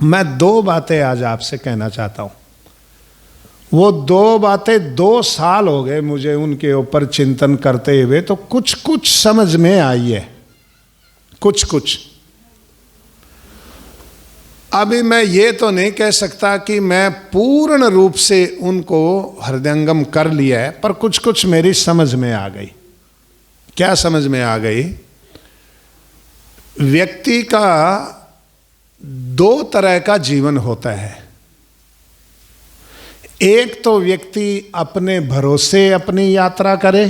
मैं दो बातें आज आपसे कहना चाहता हूं। वो दो बातें 2 साल हो गए मुझे उनके ऊपर चिंतन करते हुए, तो कुछ कुछ समझ में आई है, कुछ कुछ। अभी मैं ये तो नहीं कह सकता कि मैं पूर्ण रूप से उनको हृदयंगम कर लिया है, पर कुछ कुछ मेरी समझ में आ गई। क्या समझ में आ गई? व्यक्ति का 2 तरह का जीवन होता है। एक तो व्यक्ति अपने भरोसे अपनी यात्रा करे,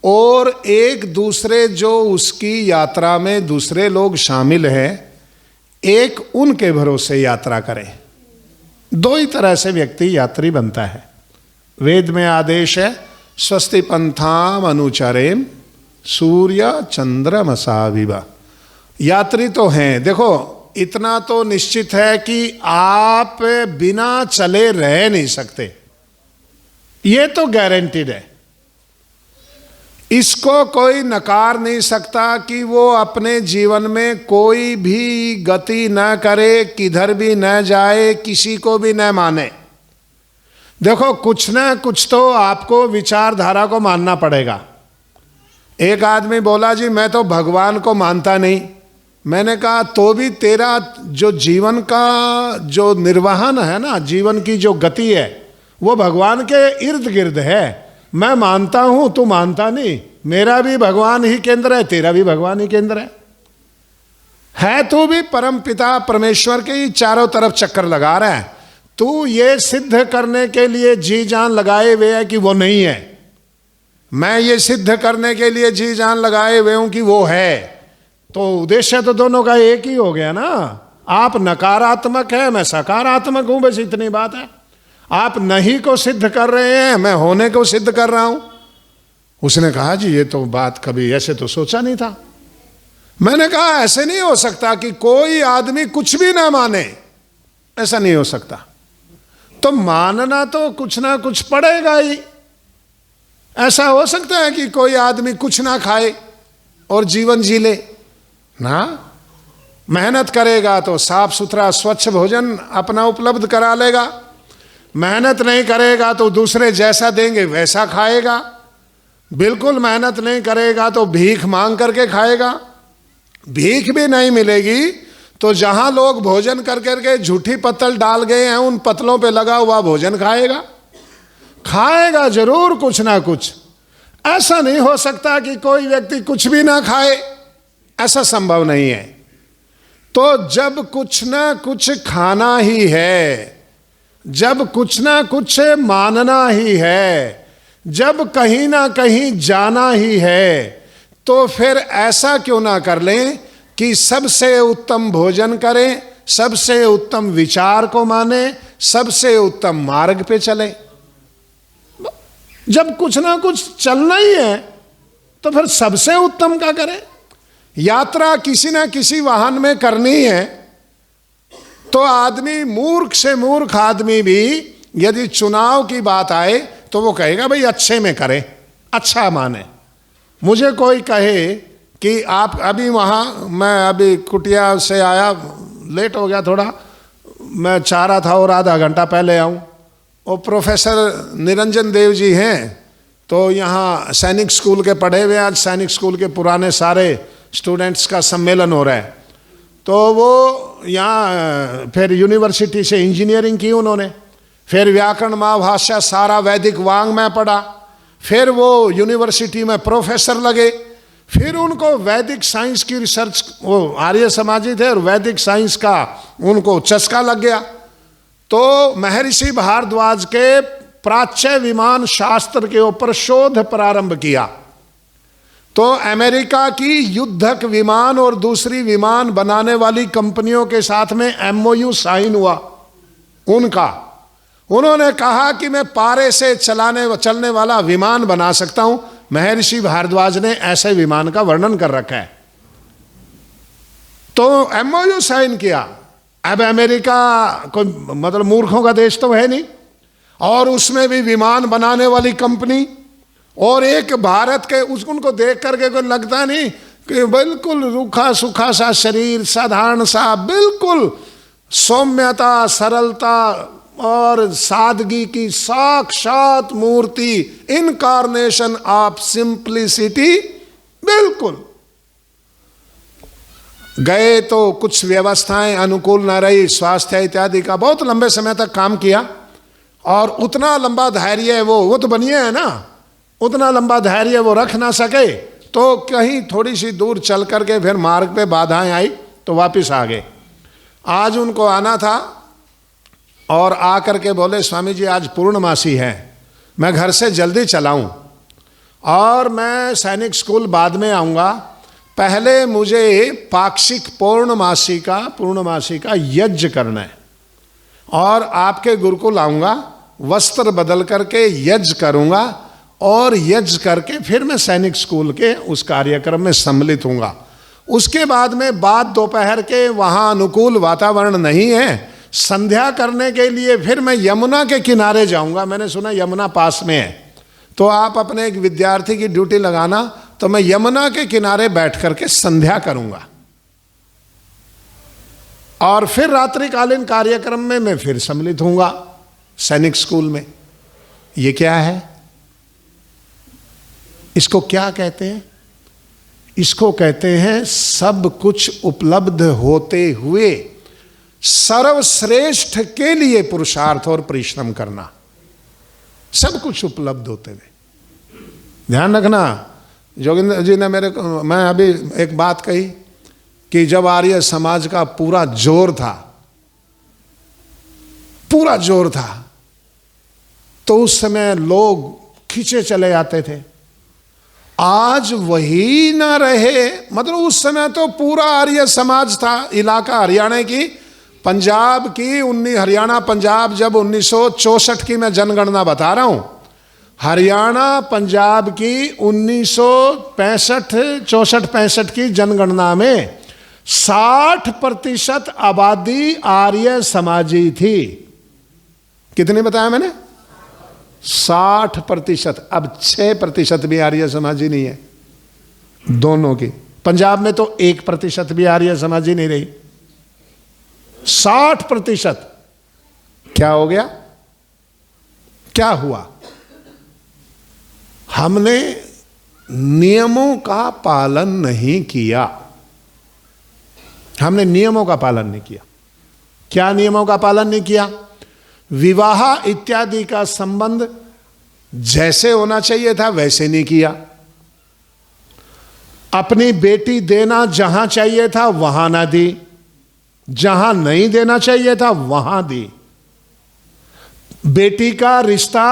और एक दूसरे जो उसकी यात्रा में दूसरे लोग शामिल हैं, एक उनके भरोसे यात्रा करे। 2 ही तरह से व्यक्ति यात्री बनता है। वेद में आदेश है, स्वस्ति पंथाम अनुचरेम सूर्य चंद्रमसा। यात्री तो हैं। देखो, इतना तो निश्चित है कि आप बिना चले रह नहीं सकते, ये तो गारंटीड है। इसको कोई नकार नहीं सकता कि वो अपने जीवन में कोई भी गति न करे, किधर भी न जाए, किसी को भी न माने। देखो, कुछ ना कुछ तो आपको विचारधारा को मानना पड़ेगा। एक आदमी बोला, जी मैं तो भगवान को मानता नहीं। मैंने कहा, तो भी तेरा जो जीवन का जो निर्वहन है ना, जीवन की जो गति है, वो भगवान के इर्द गिर्द है। मैं मानता हूं, तू मानता नहीं। मेरा भी भगवान ही केंद्र है, तेरा भी भगवान ही केंद्र है तू भी परम पिता परमेश्वर के ही चारों तरफ चक्कर लगा रहा है। तू ये सिद्ध करने के लिए जी जान लगाए हुए है कि वो नहीं है, मैं ये सिद्ध करने के लिए जी जान लगाए हुए हूं कि वो है। तो उद्देश्य तो दोनों का एक ही हो गया ना। आप नकारात्मक है, मैं सकारात्मक हूं, बस इतनी बात है। आप नहीं को सिद्ध कर रहे हैं, मैं होने को सिद्ध कर रहा हूं। उसने कहा, जी ये तो बात कभी ऐसे तो सोचा नहीं था। मैंने कहा, ऐसे नहीं हो सकता कि कोई आदमी कुछ भी ना माने, ऐसा नहीं हो सकता। तो मानना तो कुछ ना कुछ पड़ेगा ही। ऐसा हो सकता है कि कोई आदमी कुछ ना खाए और जीवन जी ले ना? मेहनत करेगा तो साफ सुथरा स्वच्छ भोजन अपना उपलब्ध करा लेगा। मेहनत नहीं करेगा तो दूसरे जैसा देंगे वैसा खाएगा। बिल्कुल मेहनत नहीं करेगा तो भीख मांग करके खाएगा। भीख भी नहीं मिलेगी तो जहां लोग भोजन कर करके झूठी पत्तल डाल गए हैं, उन पत्तलों पे लगा हुआ भोजन खाएगा। खाएगा जरूर कुछ ना कुछ। ऐसा नहीं हो सकता कि कोई व्यक्ति कुछ भी ना खाए, ऐसा संभव नहीं है। तो जब कुछ ना कुछ खाना ही है, जब कुछ ना कुछ मानना ही है, जब कहीं ना कहीं जाना ही है, तो फिर ऐसा क्यों ना कर लें कि सबसे उत्तम भोजन करें, सबसे उत्तम विचार को माने, सबसे उत्तम मार्ग पे चलें। जब कुछ ना कुछ चलना ही है तो फिर सबसे उत्तम क्या करें? यात्रा किसी ना किसी वाहन में करनी है तो आदमी, मूर्ख से मूर्ख आदमी भी यदि चुनाव की बात आए तो वो कहेगा भाई अच्छे में करें, अच्छा माने। मुझे कोई कहे कि आप अभी वहाँ, मैं अभी कुटिया से आया, लेट हो गया थोड़ा, मैं चाह रहा था और आधा घंटा पहले आऊँ। वो प्रोफेसर निरंजन देव जी हैं, तो यहाँ सैनिक स्कूल के पढ़े हुए, आज सैनिक स्कूल के पुराने सारे स्टूडेंट्स का सम्मेलन हो रहा है। तो वो यहाँ फिर यूनिवर्सिटी से इंजीनियरिंग की उन्होंने, फिर व्याकरण महाभाष्य सारा वैदिक वांग में पढ़ा, फिर वो यूनिवर्सिटी में प्रोफेसर लगे, फिर उनको वैदिक साइंस की रिसर्च, वो आर्य समाजी थे और वैदिक साइंस का उनको चस्का लग गया। तो महर्षि भारद्वाज के प्राच्य विमान शास्त्र के ऊपर शोध प्रारंभ किया। तो अमेरिका की युद्धक विमान और दूसरी विमान बनाने वाली कंपनियों के साथ में MOU साइन हुआ उनका। उन्होंने कहा कि मैं पारे से चलने वाला विमान बना सकता हूं। महर्षि भारद्वाज ने ऐसे विमान का वर्णन कर रखा है। तो MOU साइन किया। अब अमेरिका कोई मतलब मूर्खों का देश तो है नहीं, और उसमें भी विमान बनाने वाली कंपनी, और एक भारत के, उनको देख करके कोई लगता नहीं कि बिल्कुल रूखा सूखा सा शरीर, साधारण सा, बिल्कुल सौम्यता, सरलता और सादगी की साक्षात मूर्ति, इनकारनेशन ऑफ सिंप्लिसिटी। बिल्कुल गए तो कुछ व्यवस्थाएं अनुकूल न रही, स्वास्थ्य इत्यादि का बहुत लंबे समय तक काम किया, और उतना लंबा धैर्य वो तो बनिए है ना, उतना लंबा धैर्य वो रख ना सके, तो कहीं थोड़ी सी दूर चल करके फिर मार्ग पे बाधाएं आई तो वापस आ गए। आज उनको आना था और आकर के बोले, स्वामी जी आज पूर्णमासी है, मैं घर से जल्दी चलाऊं और मैं सैनिक स्कूल बाद में आऊँगा, पहले मुझे पाक्षिक पूर्णमासी का यज्ञ करना है, और आपके गुरुकुल आऊँगा, वस्त्र बदल करके यज्ञ करूँगा, और यज्ञ करके फिर मैं सैनिक स्कूल के उस कार्यक्रम में सम्मिलित हूँगा। उसके बाद में बाद दोपहर के वहाँ अनुकूल वातावरण नहीं है, संध्या करने के लिए फिर मैं यमुना के किनारे जाऊँगा, मैंने सुना यमुना पास में है, तो आप अपने एक विद्यार्थी की ड्यूटी लगाना, तो मैं यमुना के किनारे बैठ करके संध्या करूँगा, और फिर रात्रिकालीन कार्यक्रम में मैं फिर सम्मिलित होऊंगा सैनिक स्कूल में। ये क्या है? इसको क्या कहते हैं? इसको कहते हैं सब कुछ उपलब्ध होते हुए सर्वश्रेष्ठ के लिए पुरुषार्थ और परिश्रम करना। सब कुछ उपलब्ध होते हुए। ध्यान रखना, जोगिंदर जी ने मैं अभी एक बात कही कि जब आर्य समाज का पूरा जोर था, तो उस समय लोग खींचे चले जाते थे। आज वही ना रहे, मतलब उस समय तो पूरा आर्य समाज था। इलाका हरियाणा की, पंजाब की, हरियाणा पंजाब जब 1964 की मैं जनगणना बता रहा हूं, हरियाणा पंजाब की 1965 की जनगणना में 60% आबादी आर्य समाजी थी। कितनी बताया मैंने? 60%। अब 6% भी आर्य समाजी नहीं है दोनों की। पंजाब में तो 1% भी आर्य समाजी नहीं रही। 60%। क्या हो गया? क्या हुआ? हमने नियमों का पालन नहीं किया। हमने नियमों का पालन नहीं किया। क्या नियमों का पालन नहीं किया? विवाह इत्यादि का संबंध जैसे होना चाहिए था वैसे नहीं किया। अपनी बेटी देना जहां चाहिए था वहां ना दी, जहां नहीं देना चाहिए था वहां दी। बेटी का रिश्ता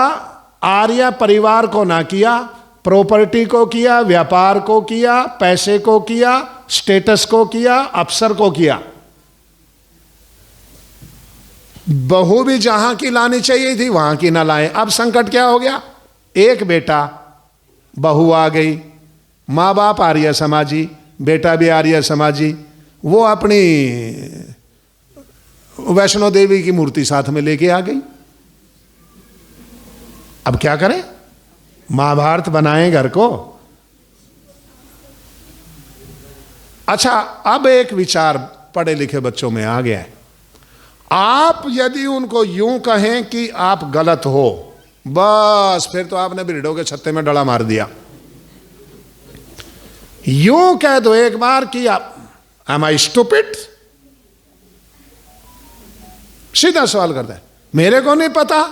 आर्य परिवार को ना किया, प्रॉपर्टी को किया, व्यापार को किया, पैसे को किया, स्टेटस को किया, अफसर को किया। बहू भी जहां की लानी चाहिए थी वहां की ना लाए। अब संकट क्या हो गया? एक बेटा, बहू आ गई, मां बाप आर्य समाजी, बेटा भी आर्य समाजी, वो अपनी वैष्णो देवी की मूर्ति साथ में लेके आ गई। अब क्या करें? महाभारत बनाएं घर को। अच्छा, अब एक विचार पढ़े लिखे बच्चों में आ गया है। आप यदि उनको यूं कहें कि आप गलत हो, बस फिर तो आपने बिरडों के छत्ते में डला मार दिया। यूं कह दो एक बार कि आप एम आई स्टूपिड, सीधा सवाल करता है, मेरे को नहीं पता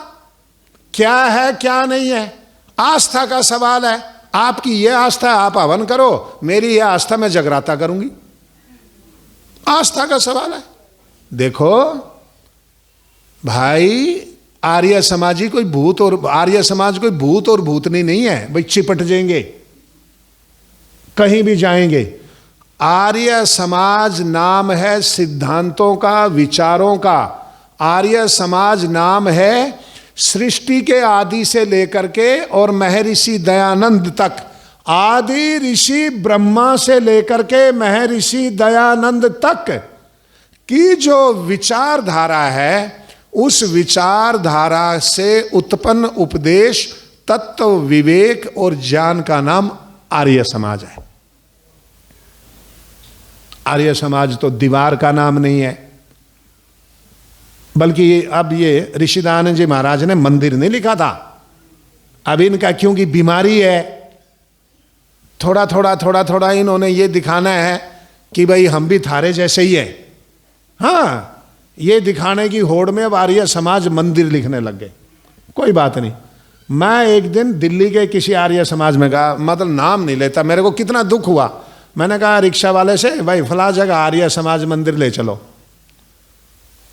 क्या है क्या नहीं है। आस्था का सवाल है। आपकी यह आस्था है, आप हवन करो, मेरी यह आस्था मैं जगराता करूंगी। आस्था का सवाल है। देखो भाई, आर्य समाजी कोई भूत और आर्य समाज कोई भूत और भूतनी नहीं है भाई, चिपट जाएंगे कहीं भी जाएंगे। आर्य समाज नाम है सिद्धांतों का, विचारों का। आर्य समाज नाम है सृष्टि के आदि से लेकर के और महर्षि दयानंद तक, आदि ऋषि ब्रह्मा से लेकर के महर्षि दयानंद तक की जो विचारधारा है, उस विचारधारा से उत्पन्न उपदेश, तत्व, विवेक और ज्ञान का नाम आर्य समाज है। आर्य समाज तो दीवार का नाम नहीं है। बल्कि अब ये ऋषि दयानंद जी महाराज ने मंदिर नहीं लिखा था, अब इनका क्योंकि बीमारी है, थोड़ा थोड़ा इन्होंने ये दिखाना है कि भाई हम भी थारे जैसे ही है। हाँ, ये दिखाने की होड़ में अब आर्य समाज मंदिर लिखने लग गए। कोई बात नहीं, मैं एक दिन दिल्ली के किसी आर्य समाज में गया, मतलब नाम नहीं लेता, मेरे को कितना दुख हुआ। मैंने कहा रिक्शा वाले से, भाई फला जगह आर्य समाज मंदिर ले चलो।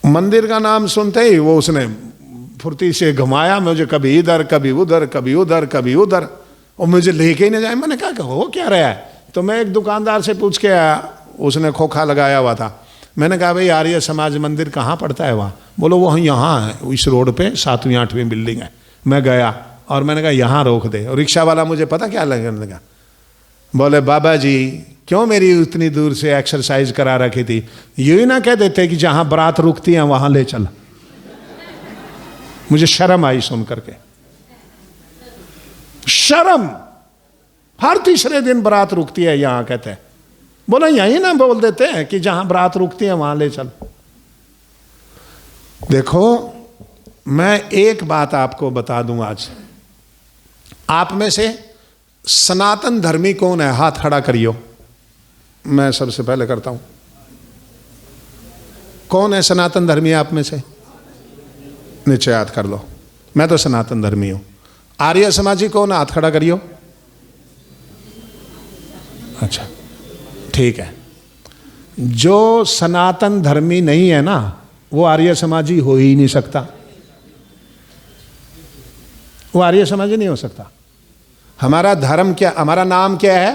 मंदिर का नाम सुनते ही वो उसने फुर्ती से घुमाया मुझे, कभी इधर कभी उधर कभी उधर कभी उधर, और मुझे लेके ही नहीं जाए। मैंने कहा हो क्या रहा है? तो मैं एक दुकानदार से पूछ के आया, उसने खोखा लगाया हुआ था। मैंने कहा भाई आर्य समाज मंदिर कहाँ पड़ता है वहाँ? बोलो वो यहाँ है, इस रोड पे 7वीं 8वीं बिल्डिंग है। मैं गया और मैंने कहा यहाँ रोक दे। और रिक्शा वाला मुझे पता क्या लगा, बोले बाबा जी क्यों मेरी उतनी दूर से एक्सरसाइज करा रखी थी, यूँ ही ना कह देते कि जहाँ बारात रुकती है वहाँ ले चल। मुझे शर्म आई सुन करके, शर्म। हर तीसरे दिन बारात रुकती है यहाँ, कहते हैं। बोला यही ना बोल देते हैं कि जहां बारात रुकती है वहां ले चल। देखो मैं एक बात आपको बता दूं आज, आप में से सनातन धर्मी कौन है? हाथ खड़ा करियो, मैं सबसे पहले करता हूं। कौन है सनातन धर्मी आप में से? नीचे हाथ कर लो, मैं तो सनातन धर्मी हूं। आर्य समाजी कौन है? हाथ खड़ा करियो। अच्छा ठीक है, जो सनातन धर्मी नहीं है ना वो आर्य समाजी हो ही नहीं सकता, वो आर्य समाजी नहीं हो सकता। हमारा धर्म क्या, हमारा नाम क्या है?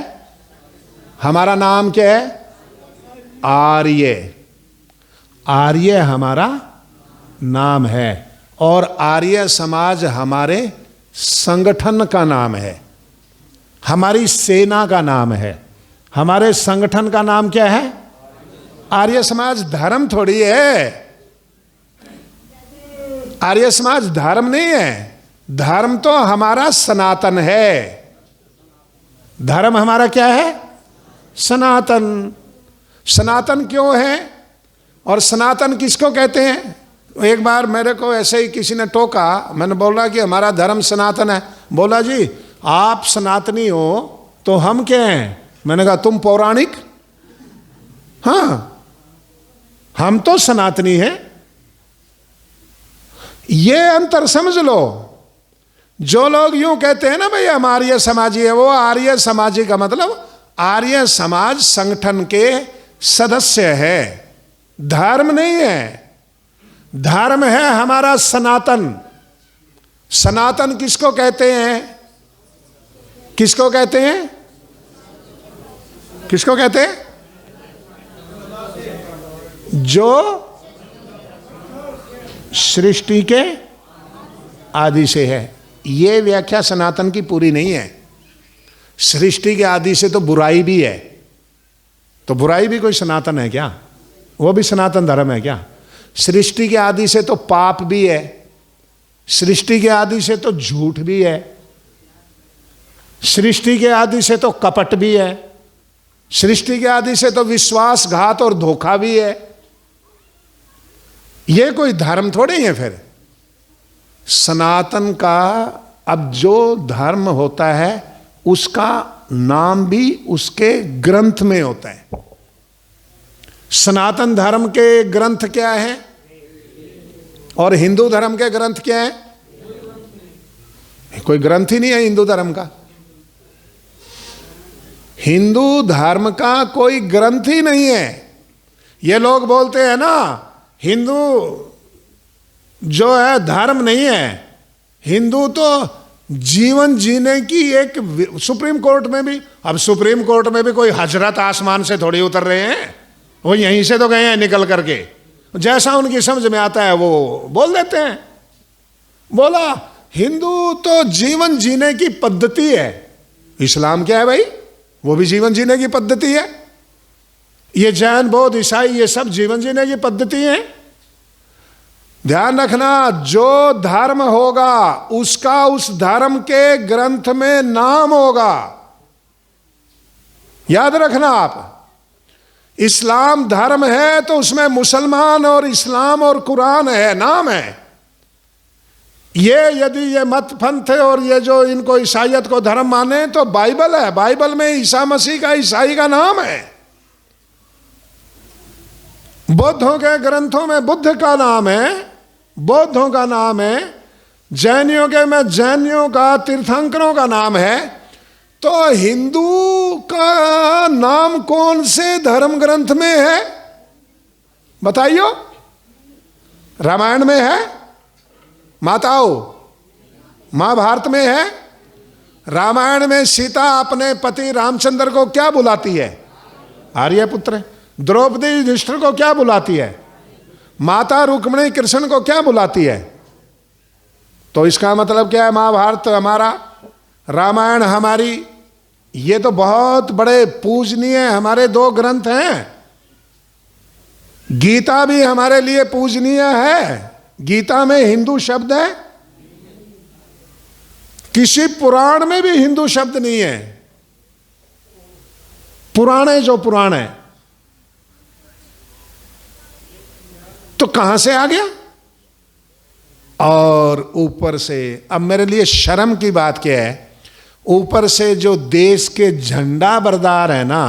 हमारा नाम क्या है? आर्य। आर्य हमारा नाम है और आर्य समाज हमारे संगठन का नाम है, हमारी सेना का नाम है। हमारे संगठन का नाम क्या है? आर्य समाज। धर्म थोड़ी है, आर्य समाज धर्म नहीं है। धर्म तो हमारा सनातन है। धर्म हमारा क्या है? सनातन। सनातन क्यों है और सनातन किसको कहते हैं? एक बार मेरे को ऐसे ही किसी ने टोका, मैंने बोला कि हमारा धर्म सनातन है। बोला जी आप सनातनी हो तो हम क्या हैं? मैंने कहा तुम पौराणिक। हाँ, हम तो सनातनी हैं। ये अंतर समझ लो। जो लोग यूं कहते हैं ना भाई हम आर्य समाजी है, वो आर्य समाजी का मतलब आर्य समाज संगठन के सदस्य है, धर्म नहीं है। धर्म है हमारा सनातन। सनातन किसको कहते हैं? किसको कहते हैं? किसको कहते हैं? जो सृष्टि के आदि से है। यह व्याख्या सनातन की पूरी नहीं है। सृष्टि के आदि से तो बुराई भी है, तो बुराई भी कोई सनातन है क्या? वो भी सनातन धर्म है क्या? सृष्टि के आदि से तो पाप भी है, सृष्टि के आदि से तो झूठ भी है, सृष्टि के आदि से तो कपट भी है, सृष्टि के आदि से तो विश्वासघात और धोखा भी है। ये कोई धर्म थोड़ी है फिर। सनातन का अब जो धर्म होता है उसका नाम भी उसके ग्रंथ में होता है। सनातन धर्म के ग्रंथ क्या है और हिंदू धर्म के ग्रंथ क्या है? कोई ग्रंथ ही नहीं है हिंदू धर्म का। हिंदू धर्म का कोई ग्रंथ ही नहीं है। ये लोग बोलते हैं ना हिंदू जो है धर्म नहीं है, हिंदू तो जीवन जीने की एक, सुप्रीम कोर्ट में भी, अब सुप्रीम कोर्ट में भी कोई हजरत आसमान से थोड़ी उतर रहे हैं, वो यहीं से तो गए हैं निकल करके, जैसा उनकी समझ में आता है वो बोल देते हैं। बोला हिंदू तो जीवन जीने की पद्धति है। इस्लाम क्या है भाई? वो भी जीवन जीने की पद्धति है। ये जैन बौद्ध ईसाई ये सब जीवन जीने की पद्धति है। ध्यान रखना, जो धर्म होगा उसका उस धर्म के ग्रंथ में नाम होगा। याद रखना आप, इस्लाम धर्म है तो उसमें मुसलमान और इस्लाम और कुरान है, नाम है। ये यदि ये मत पंथ और ये जो इनको ईसाइयत को धर्म माने तो बाइबल है, बाइबल में ईसा मसीह का ईसाई का नाम है। बौद्धों के ग्रंथों में बुद्ध का नाम है, बौद्धों का नाम है। जैनियों के में जैनियों का, तीर्थंकरों का नाम है। तो हिंदू का नाम कौन से धर्म ग्रंथ में है बताइयो? रामायण में है? माताओं, महाभारत में है? रामायण में सीता अपने पति रामचंद्र को क्या बुलाती है? आर्यपुत्र। द्रौपदी युधिष्ठिर को क्या बुलाती है? माता रुक्मिणी कृष्ण को क्या बुलाती है? तो इसका मतलब क्या है? महाभारत हमारा, रामायण हमारी, ये तो बहुत बड़े पूजनीय हमारे दो ग्रंथ हैं। गीता भी हमारे लिए पूजनीय है। गीता में हिंदू शब्द है? किसी पुराण में भी हिंदू शब्द नहीं है। पुराने जो पुराण है, तो कहां से आ गया? और ऊपर से, अब मेरे लिए शर्म की बात क्या है, ऊपर से जो देश के झंडा बरदार है ना,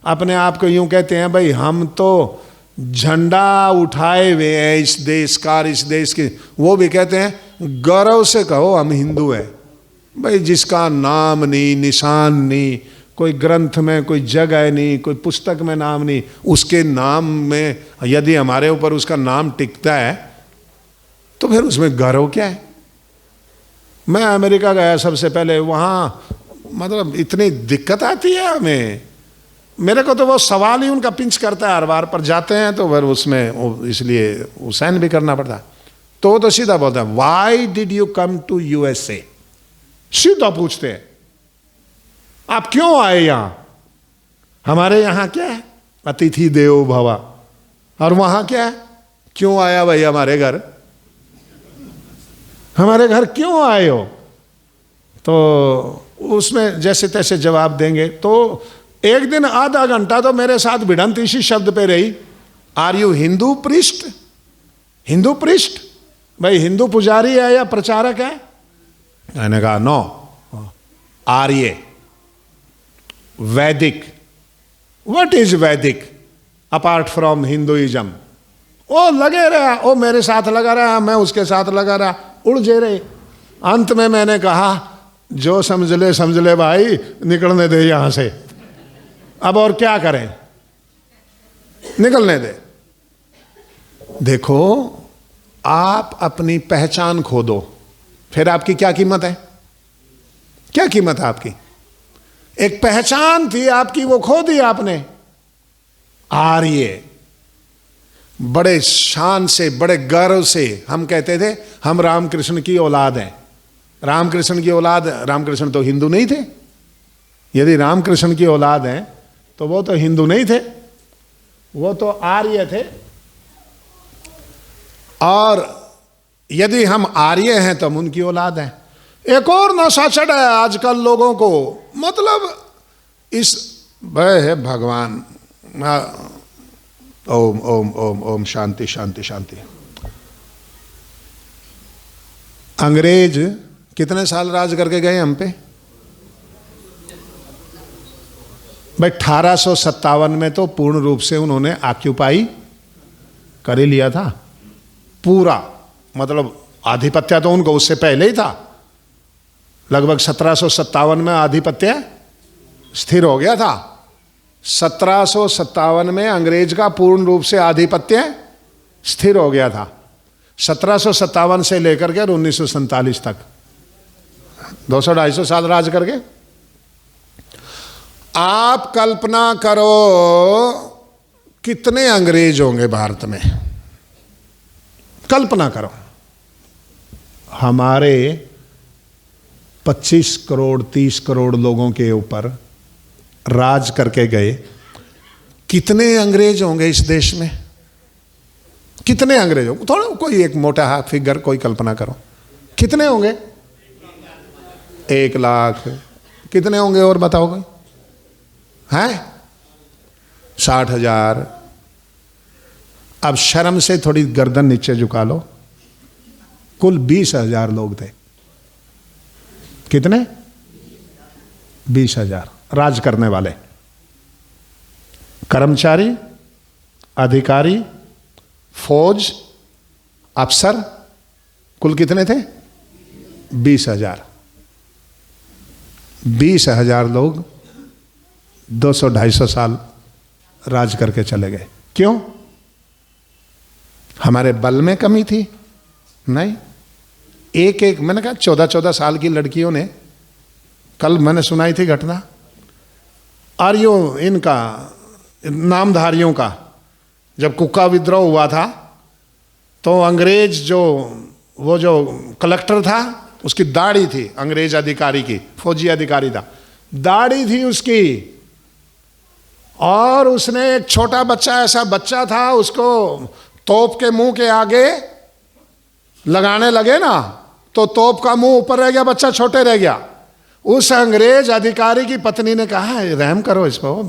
अपने आप को यूं कहते हैं भाई हम तो झंडा उठाए हुए हैं इस देश का, इस देश के, वो भी कहते हैं गौरव से कहो हम हिंदू हैं। भाई जिसका नाम नहीं, निशान नहीं, कोई ग्रंथ में कोई जगह नहीं, कोई पुस्तक में नाम नहीं, उसके नाम में यदि हमारे ऊपर उसका नाम टिकता है तो फिर उसमें गौरव क्या है? मैं अमेरिका गया सबसे पहले, वहां मतलब इतनी दिक्कत आती है हमें, मेरे को तो वो सवाल ही उनका पिंच करता है हर बार, पर जाते हैं तो फिर उसमें इसलिए वो साइन भी करना पड़ता है। तो सीधा बोलता है why did you come to USA? सीधा पूछते हैं आप क्यों आए यहां? हमारे यहां क्या है? अतिथि देवो भव। और वहां क्या है? क्यों आया भाई हमारे घर? हमारे घर क्यों आए हो? तो उसमें जैसे तैसे जवाब देंगे। तो एक दिन आधा घंटा तो मेरे साथ भिड़ंत इसी शब्द पे रही, are you Hindu priest? Hindu priest भाई हिंदू पुजारी है या प्रचारक है? मैंने कहा नो, आर्य, वैदिक। व्हाट इज वैदिक अपार्ट फ्रॉम हिंदुइज्म? वो लगे रहा, वो मेरे साथ लगा रहा, मैं उसके साथ लगा रहा, उलझे रहे। अंत में मैंने कहा जो समझ ले भाई, निकलने दे यहां से, अब और क्या करें, निकलने दे। देखो आप अपनी पहचान खो दो, फिर आपकी क्या कीमत है? क्या कीमत है आपकी? एक पहचान थी आपकी, वो खो दी आपने। आर्य, बड़े शान से, बड़े गर्व से हम कहते थे हम रामकृष्ण की औलाद हैं। रामकृष्ण की औलाद, रामकृष्ण तो हिंदू नहीं थे। यदि रामकृष्ण की औलाद हैं तो वो तो हिंदू नहीं थे, वो तो आर्य थे। और यदि हम आर्य हैं तो हम उनकी औलाद हैं। एक और नशा चढ़ा है आजकल लोगों को, मतलब इस वह है भगवान, ओम ओम ओम ओम, शांति शांति शांति। अंग्रेज कितने साल राज करके गए हम पे? भाई 1857 में तो पूर्ण रूप से उन्होंने ऑक्यूपाई कर ही लिया था पूरा, मतलब आधिपत्य तो उनको उससे पहले ही था। लगभग 1757 में आधिपत्य स्थिर हो गया था। 1757 में अंग्रेज का पूर्ण रूप से आधिपत्य स्थिर हो गया था। 1757 से लेकर के 1947 तक 200-250 साल राज करके। आप कल्पना करो कितने अंग्रेज होंगे भारत में, कल्पना करो। हमारे 25 करोड़ 30 करोड़ लोगों के ऊपर राज करके गए, कितने अंग्रेज होंगे इस देश में? कितने अंग्रेज होंगे? थोड़ा कोई एक मोटा फिगर कोई कल्पना करो, कितने होंगे? 1 लाख। कितने होंगे और बताओ कोई? हैं? 60,000। अब शर्म से थोड़ी गर्दन नीचे झुका लो, कुल 20,000 लोग थे। कितने? 20,000 राज करने वाले, कर्मचारी, अधिकारी, फौज, अफसर, कुल कितने थे? 20,000। 20,000 लोग 200-250 साल राज करके चले गए। क्यों? हमारे बल में कमी थी? नहीं। एक मैंने कहा 14-14 साल की लड़कियों ने, कल मैंने सुनाई थी घटना, और यो इनका नामधारियों का, जब कुका विद्रोह हुआ था तो अंग्रेज वो जो कलेक्टर था उसकी दाढ़ी थी, अंग्रेज अधिकारी की, फौजी अधिकारी था, दाढ़ी थी उसकी, और उसने एक छोटा बच्चा, ऐसा बच्चा था, उसको तोप के मुंह के आगे लगाने लगे ना, तो तोप का मुंह ऊपर रह गया, बच्चा छोटे रह गया। उस अंग्रेज अधिकारी की पत्नी ने कहा, रहम करो इस पर,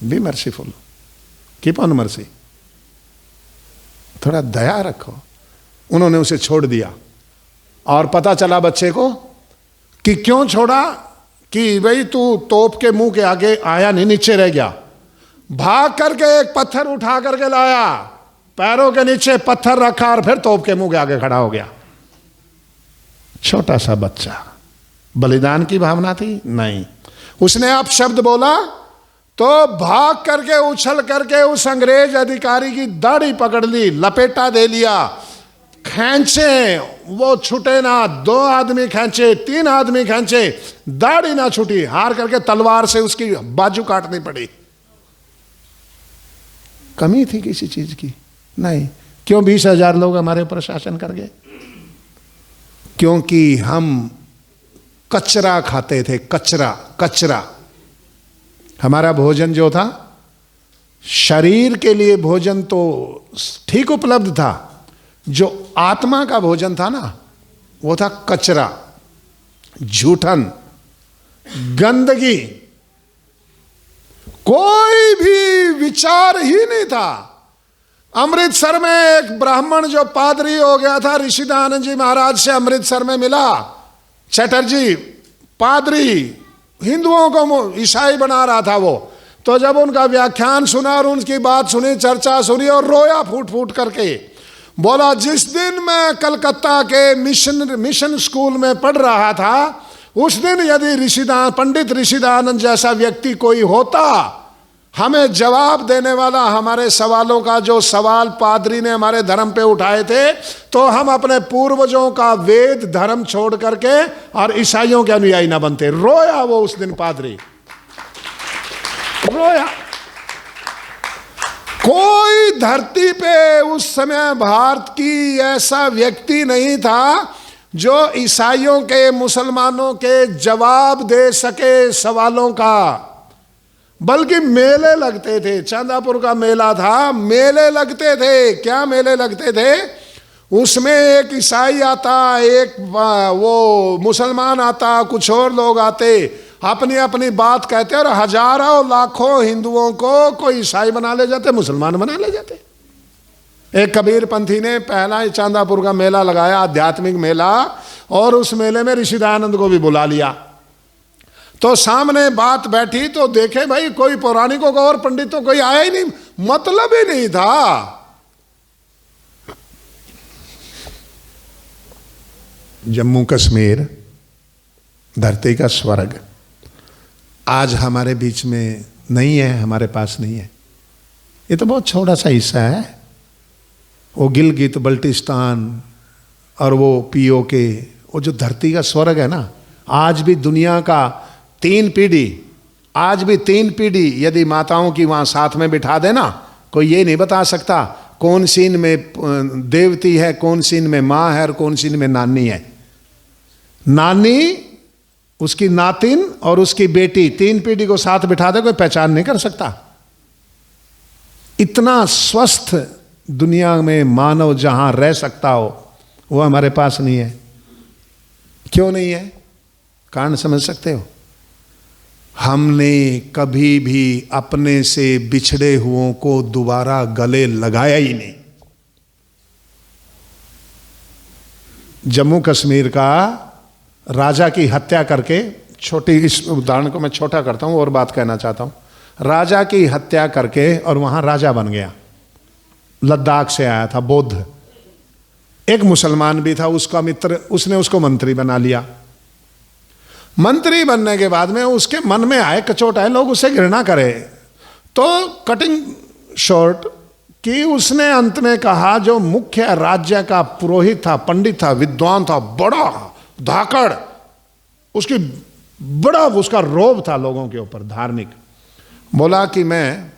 B merciful, keep on mercy, थोड़ा दया रखो। उन्होंने उसे छोड़ दिया, और पता चला बच्चे को कि क्यों छोड़ा, कि भाई तू तोप के मुंह के आगे आया नहीं, नीचे रह गया। भाग करके एक पत्थर उठा करके लाया, पैरों के नीचे पत्थर रखा, और फिर तोप के मुंह के आगे खड़ा हो गया। छोटा सा बच्चा, बलिदान की भावना थी? नहीं। उसने अब शब्द बोला तो भाग करके उछल करके उस अंग्रेज अधिकारी की दाढ़ी पकड़ ली, लपेटा दे लिया, खींचे, वो छूटे ना। 2 आदमी खींचे, 3 आदमी खींचे, दाढ़ी ना छूटी। हार करके तलवार से उसकी बाजू काटनी पड़ी। कमी थी किसी चीज की? नहीं। क्यों 20,000 लोग हमारे ऊपर शासन कर गए? क्योंकि हम कचरा खाते थे, कचरा। हमारा भोजन जो था, शरीर के लिए भोजन तो ठीक उपलब्ध था, जो आत्मा का भोजन था ना, वो था कचरा, झूठन, गंदगी, कोई भी विचार ही नहीं था। अमृतसर में एक ब्राह्मण जो पादरी हो गया था, ऋषिदानंद जी महाराज से अमृतसर में मिला, चटर्जी पादरी, हिंदुओं को ईसाई बना रहा था वो। तो जब उनका व्याख्यान सुना और उनकी बात सुनी, चर्चा सुनी, और रोया फूट फूट करके, बोला जिस दिन मैं कलकत्ता के मिशन स्कूल में पढ़ रहा था, उस दिन यदि पंडित ऋषिदानंद जैसा व्यक्ति कोई होता, हमें जवाब देने वाला, हमारे सवालों का जो सवाल पादरी ने हमारे धर्म पे उठाए थे, तो हम अपने पूर्वजों का वेद धर्म छोड़ करके और ईसाइयों के अनुयायी ना बनते। रोया वो उस दिन पादरी, रोया। कोई धरती पे उस समय भारत की ऐसा व्यक्ति नहीं था जो ईसाइयों के, मुसलमानों के जवाब दे सके सवालों का। बल्कि मेले लगते थे, चांदापुर का मेला था, मेले लगते थे। क्या मेले लगते थे? उसमें एक ईसाई आता, एक वो मुसलमान आता, कुछ और लोग आते, अपनी अपनी बात कहते, और हजारों लाखों हिंदुओं को कोई ईसाई बना ले जाते, मुसलमान बना ले जाते। एक कबीर पंथी ने पहला ही चांदापुर का मेला लगाया, आध्यात्मिक मेला, और उस मेले में ऋषिदानंद को भी बुला लिया। तो सामने बात बैठी तो देखे भाई कोई पौराणिकों का और पंडितों कोई आया ही नहीं, मतलब ही नहीं था। जम्मू कश्मीर धरती का स्वर्ग आज हमारे बीच में नहीं है, हमारे पास नहीं है। ये तो बहुत छोटा सा हिस्सा है। वो गिलगित बल्टिस्तान और वो पीओके, वो जो धरती का स्वर्ग है ना, आज भी दुनिया का 3 पीढ़ी, आज भी 3 पीढ़ी यदि माताओं की वहाँ साथ में बिठा देना, कोई ये नहीं बता सकता कौन सीन में देवती है, कौन सीन में माँ है और कौन सीन में नानी है। नानी, उसकी नातिन और उसकी बेटी, 3 पीढ़ी को साथ बिठा दे, कोई पहचान नहीं कर सकता। इतना स्वस्थ दुनिया में मानव जहां रह सकता हो, वो हमारे पास नहीं है। क्यों नहीं है? कारण समझ सकते हो? हमने कभी भी अपने से बिछड़े हुओं को दोबारा गले लगाया ही नहीं। जम्मू कश्मीर का राजा की हत्या करके, छोटी इस उदाहरण को मैं छोटा करता हूं और बात कहना चाहता हूं। राजा की हत्या करके और वहां राजा बन गया, लद्दाख से आया था बौद्ध, एक मुसलमान भी था उसका मित्र, उसने उसको मंत्री बना लिया। मंत्री बनने के बाद में उसके मन में आए, कचोट आए, लोग उसे घृणा करें, तो कटिंग शॉर्ट कि उसने अंत में कहा, जो मुख्य राज्य का पुरोहित था, पंडित था, विद्वान था, बड़ा धाकड़, उसकी बड़ा उसका रोब था लोगों के ऊपर धार्मिक, बोला कि मैं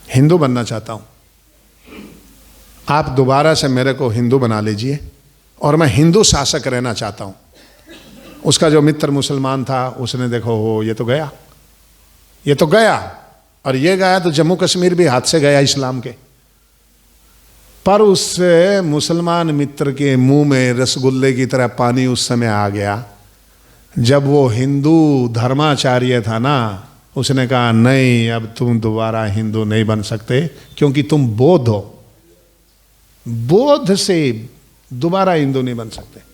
हिंदू बनना चाहता हूं, आप दोबारा से मेरे को हिंदू बना लीजिए और मैं हिंदू शासक रहना चाहता हूं। उसका जो मित्र मुसलमान था उसने देखो हो ये तो गया, ये तो गया, और ये गया तो जम्मू कश्मीर भी हाथ से गया इस्लाम के। पर उस मुसलमान मित्र के मुंह में रसगुल्ले की तरह पानी उस समय आ गया जब वो हिंदू धर्माचार्य था ना, उसने कहा नहीं, अब तुम दोबारा हिंदू नहीं बन सकते क्योंकि तुम बौद्ध हो, बौद्ध से दोबारा हिंदू नहीं बन सकते।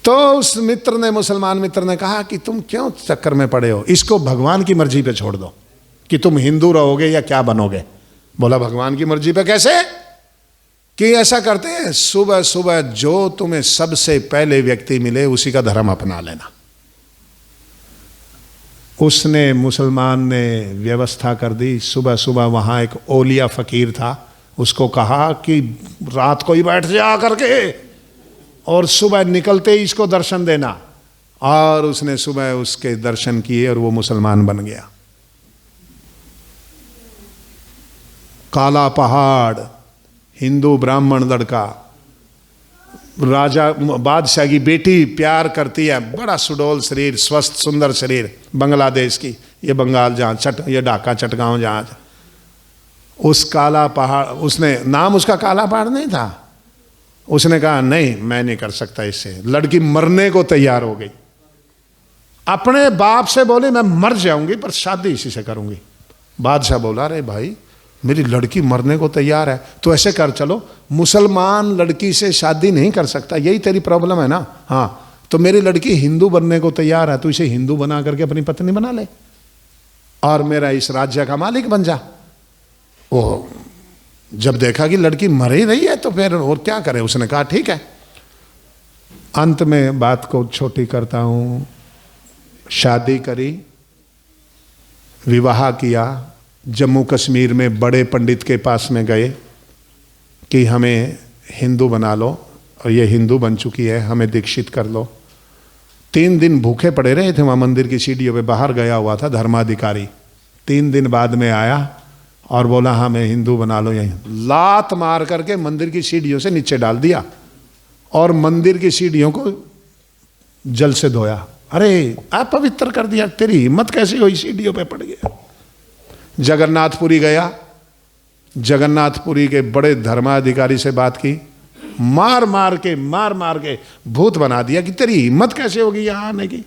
तो उस मित्र ने, मुसलमान मित्र ने कहा कि तुम क्यों चक्कर में पड़े हो, इसको भगवान की मर्जी पे छोड़ दो कि तुम हिंदू रहोगे या क्या बनोगे। बोला भगवान की मर्जी पे कैसे, कि ऐसा करते हैं, सुबह सुबह जो तुम्हें सबसे पहले व्यक्ति मिले उसी का धर्म अपना लेना। उसने, मुसलमान ने व्यवस्था कर दी। सुबह सुबह वहां एक ओलिया फकीर था, उसको कहा कि रात को ही बैठ जा करके और सुबह निकलते ही इसको दर्शन देना, और उसने सुबह उसके दर्शन किए और वो मुसलमान बन गया। काला पहाड़, हिंदू ब्राह्मण लड़का, राजा बादशाह की बेटी प्यार करती है, बड़ा सुडौल शरीर, स्वस्थ सुंदर शरीर, बांग्लादेश की, ये बंगाल जहाँ ये ढाका चटगांव जहाँ, उस काला पहाड़, उसने नाम उसका काला पहाड़ नहीं था, उसने कहा नहीं मैं नहीं कर सकता इससे। लड़की मरने को तैयार हो गई, अपने बाप से बोली मैं मर जाऊंगी पर शादी इसी से करूंगी। बादशाह बोला अरे भाई मेरी लड़की मरने को तैयार है, तो ऐसे कर, चलो मुसलमान लड़की से शादी नहीं कर सकता, यही तेरी प्रॉब्लम है ना, हाँ तो मेरी लड़की हिंदू बनने को तैयार है, तो इसे हिंदू बना करके अपनी पत्नी बना ले और मेरा इस राज्य का मालिक बन जा। वो जब देखा कि लड़की मर ही रही है तो फिर और क्या करे, उसने कहा ठीक है। अंत में बात को छोटी करता हूं, शादी करी, विवाह किया, जम्मू कश्मीर में बड़े पंडित के पास में गए कि हमें हिंदू बना लो, और ये हिंदू बन चुकी है, हमें दीक्षित कर लो। 3 दिन भूखे पड़े रहे थे वहाँ मंदिर की सीढ़ियों पे, बाहर गया हुआ था धर्माधिकारी। 3 दिन बाद में आया और बोला हमें हिंदू बना लो, यहीं लात मार करके मंदिर की सीढ़ियों से नीचे डाल दिया और मंदिर की सीढ़ियों को जल से धोया। अरे अपवित्र कर दिया, तेरी हिम्मत कैसी हुई, सीढ़ियों पे पड़ गया। जगन्नाथपुरी गया, जगन्नाथपुरी के बड़े धर्माधिकारी से बात की, मार मार के भूत बना दिया कि तेरी हिम्मत कैसे होगी यहाँ आने की।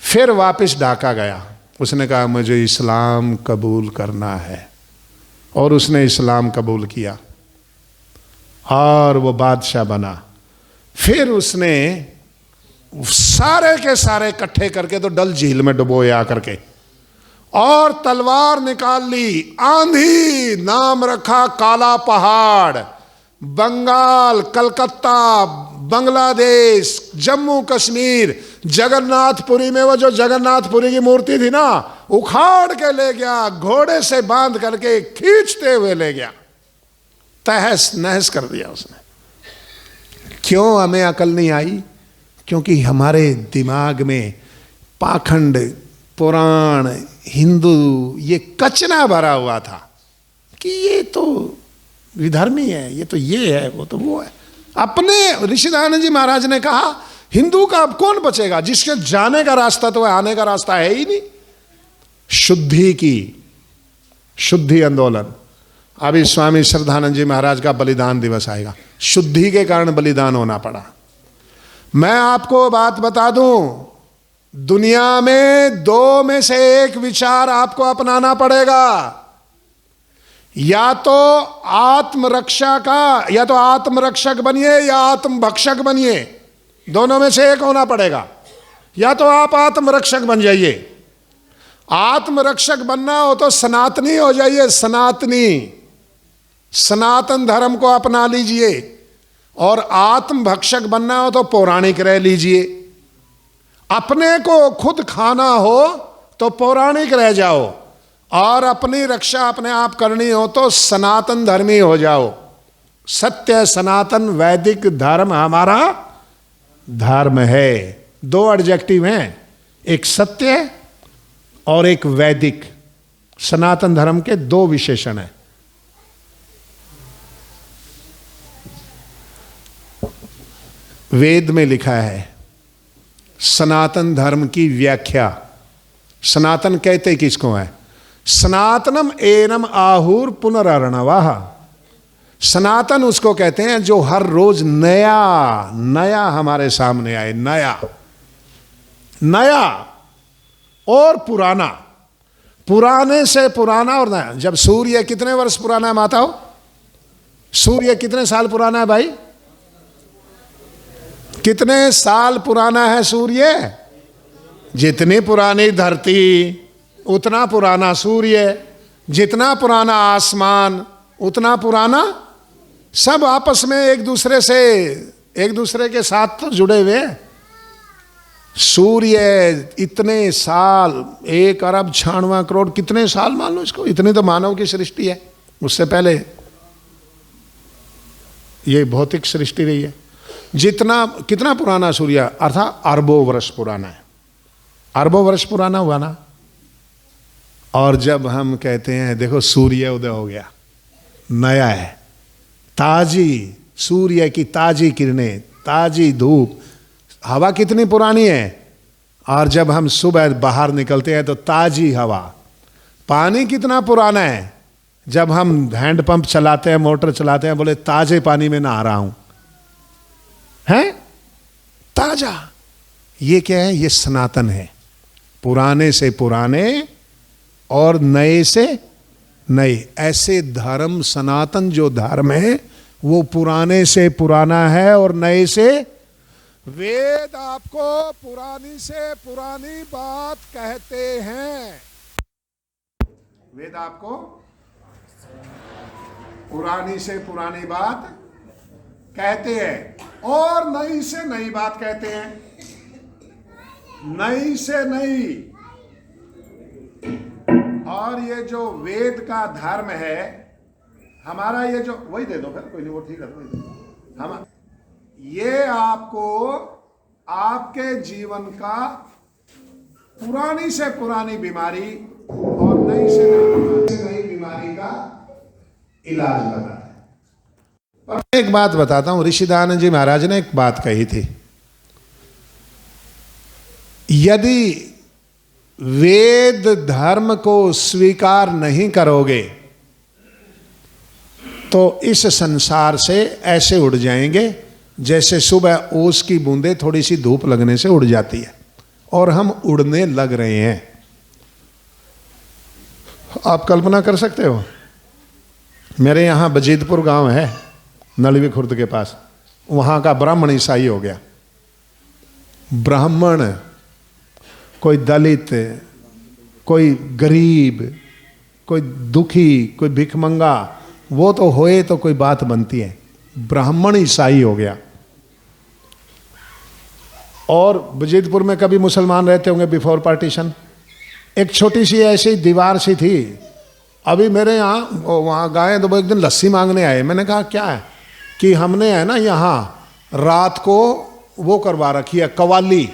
फिर वापस ढाका गया, उसने कहा मुझे इस्लाम कबूल करना है, और उसने इस्लाम कबूल किया और वो बादशाह बना। फिर उसने सारे के सारे इकट्ठे करके तो डल झील में डुबोए आकर के, और तलवार निकाल ली, आंधी नाम रखा काला पहाड़, बंगाल, कलकत्ता, बांग्लादेश, जम्मू कश्मीर, जगन्नाथपुरी में वो जो जगन्नाथपुरी की मूर्ति थी ना, उखाड़ के ले गया, घोड़े से बांध करके खींचते हुए ले गया, तहस नहस कर दिया उसने। क्यों हमें अकल नहीं आई? क्योंकि हमारे दिमाग में पाखंड, पुराण, हिंदू ये कचरा भरा हुआ था कि ये तो विधर्मी है, ये तो ये है, वो तो वो है। अपने ऋषिदानंद जी महाराज ने कहा हिंदू का अब कौन बचेगा, जिसके जाने का रास्ता तो है, आने का रास्ता है ही नहीं। शुद्धि की, शुद्धि आंदोलन। अभी स्वामी श्रद्धानंद जी महाराज का बलिदान दिवस आएगा, शुद्धि के कारण बलिदान होना पड़ा। मैं आपको बात बता दूं, दुनिया में दो में से एक विचार आपको अपनाना पड़ेगा, या तो आत्मरक्षा का, या तो आत्मरक्षक बनिए या आत्मभक्षक बनिए, दोनों में से एक होना पड़ेगा। या तो आप आत्मरक्षक बन जाइए, आत्मरक्षक बनना हो तो सनातनी हो जाइए, सनातनी, सनातन धर्म को अपना लीजिए। और आत्मभक्षक बनना हो तो पौराणिक रह लीजिए। अपने को खुद खाना हो तो पौराणिक रह जाओ, और अपनी रक्षा अपने आप करनी हो तो सनातन धर्मी हो जाओ। सत्य सनातन वैदिक धर्म हमारा धर्म है। दो एडजेक्टिव हैं, एक सत्य और एक वैदिक। सनातन धर्म के दो विशेषण हैं। वेद में लिखा है सनातन धर्म की व्याख्या। सनातन कहते किसको है? सनातनम एनम आहुर पुनरर्णवाः। सनातन उसको कहते हैं जो हर रोज नया नया हमारे सामने आए, नया नया और पुराना, पुराने से पुराना और नया। जब सूर्य कितने वर्ष पुराना है माता हो? सूर्य कितने साल पुराना है भाई? कितने साल पुराना है सूर्य? जितनी पुरानी धरती उतना पुराना सूर्य, जितना पुराना आसमान उतना पुराना। सब आपस में एक दूसरे के साथ तो जुड़े हुए हैं। सूर्य इतने साल, 1 अरब 96 करोड़, कितने साल मान लो इसको, इतनी तो मानव की सृष्टि है। उससे पहले ये भौतिक सृष्टि रही है। कितना पुराना सूर्य, अर्थात अरबों वर्ष पुराना है। अरबों वर्ष पुराना हुआ ना। और जब हम कहते हैं देखो सूर्य उदय हो गया, नया है, ताजी सूर्य की ताजी किरणें, ताजी धूप, हवा कितनी पुरानी है। और जब हम सुबह बाहर निकलते हैं तो ताजी हवा। पानी कितना पुराना है, जब हम हैंडपंप चलाते हैं, मोटर चलाते हैं, बोले ताजे पानी में नहा रहा हूं, है ताजा। ये क्या है? ये सनातन है, पुराने से पुराने और नए से नए। ऐसे धर्म, सनातन जो धर्म है वो पुराने से पुराना है और नए से। वेद आपको पुरानी से पुरानी बात कहते हैं। वेद आपको पुरानी से पुरानी बात कहते हैं और नई से नई बात कहते हैं। नई से नई। और ये जो वेद का धर्म है हमारा, ये जो, वही दे दो फिर, कोई नहीं, वो ठीक है, वही दे दो। हम ये आपको आपके जीवन का पुरानी से पुरानी बीमारी और नई से नई बीमारी का इलाज बताता है। पर एक बात बताता हूं, ऋषि दयानंद जी महाराज ने एक बात कही थी, यदि वेद धर्म को स्वीकार नहीं करोगे तो इस संसार से ऐसे उड़ जाएंगे जैसे सुबह ओस की बूंदें थोड़ी सी धूप लगने से उड़ जाती है। और हम उड़ने लग रहे हैं। आप कल्पना कर सकते हो, मेरे यहां बजीदपुर गांव है, नलवी खुर्द के पास, वहां का ब्राह्मण ईसाई हो गया। ब्राह्मण, कोई दलित, कोई गरीब, कोई दुखी, कोई भिखमंगा, वो तो होए तो कोई बात बनती है। ब्राह्मण ईसाई हो गया। और बजीदपुर में कभी मुसलमान रहते होंगे बिफोर पार्टीशन। एक छोटी सी ऐसी दीवार सी थी। अभी मेरे यहाँ वहाँ गाय तो एक दिन लस्सी मांगने आए। मैंने कहा क्या है? कि हमने है ना यहाँ रात को वो करवा रखी है, कवाली।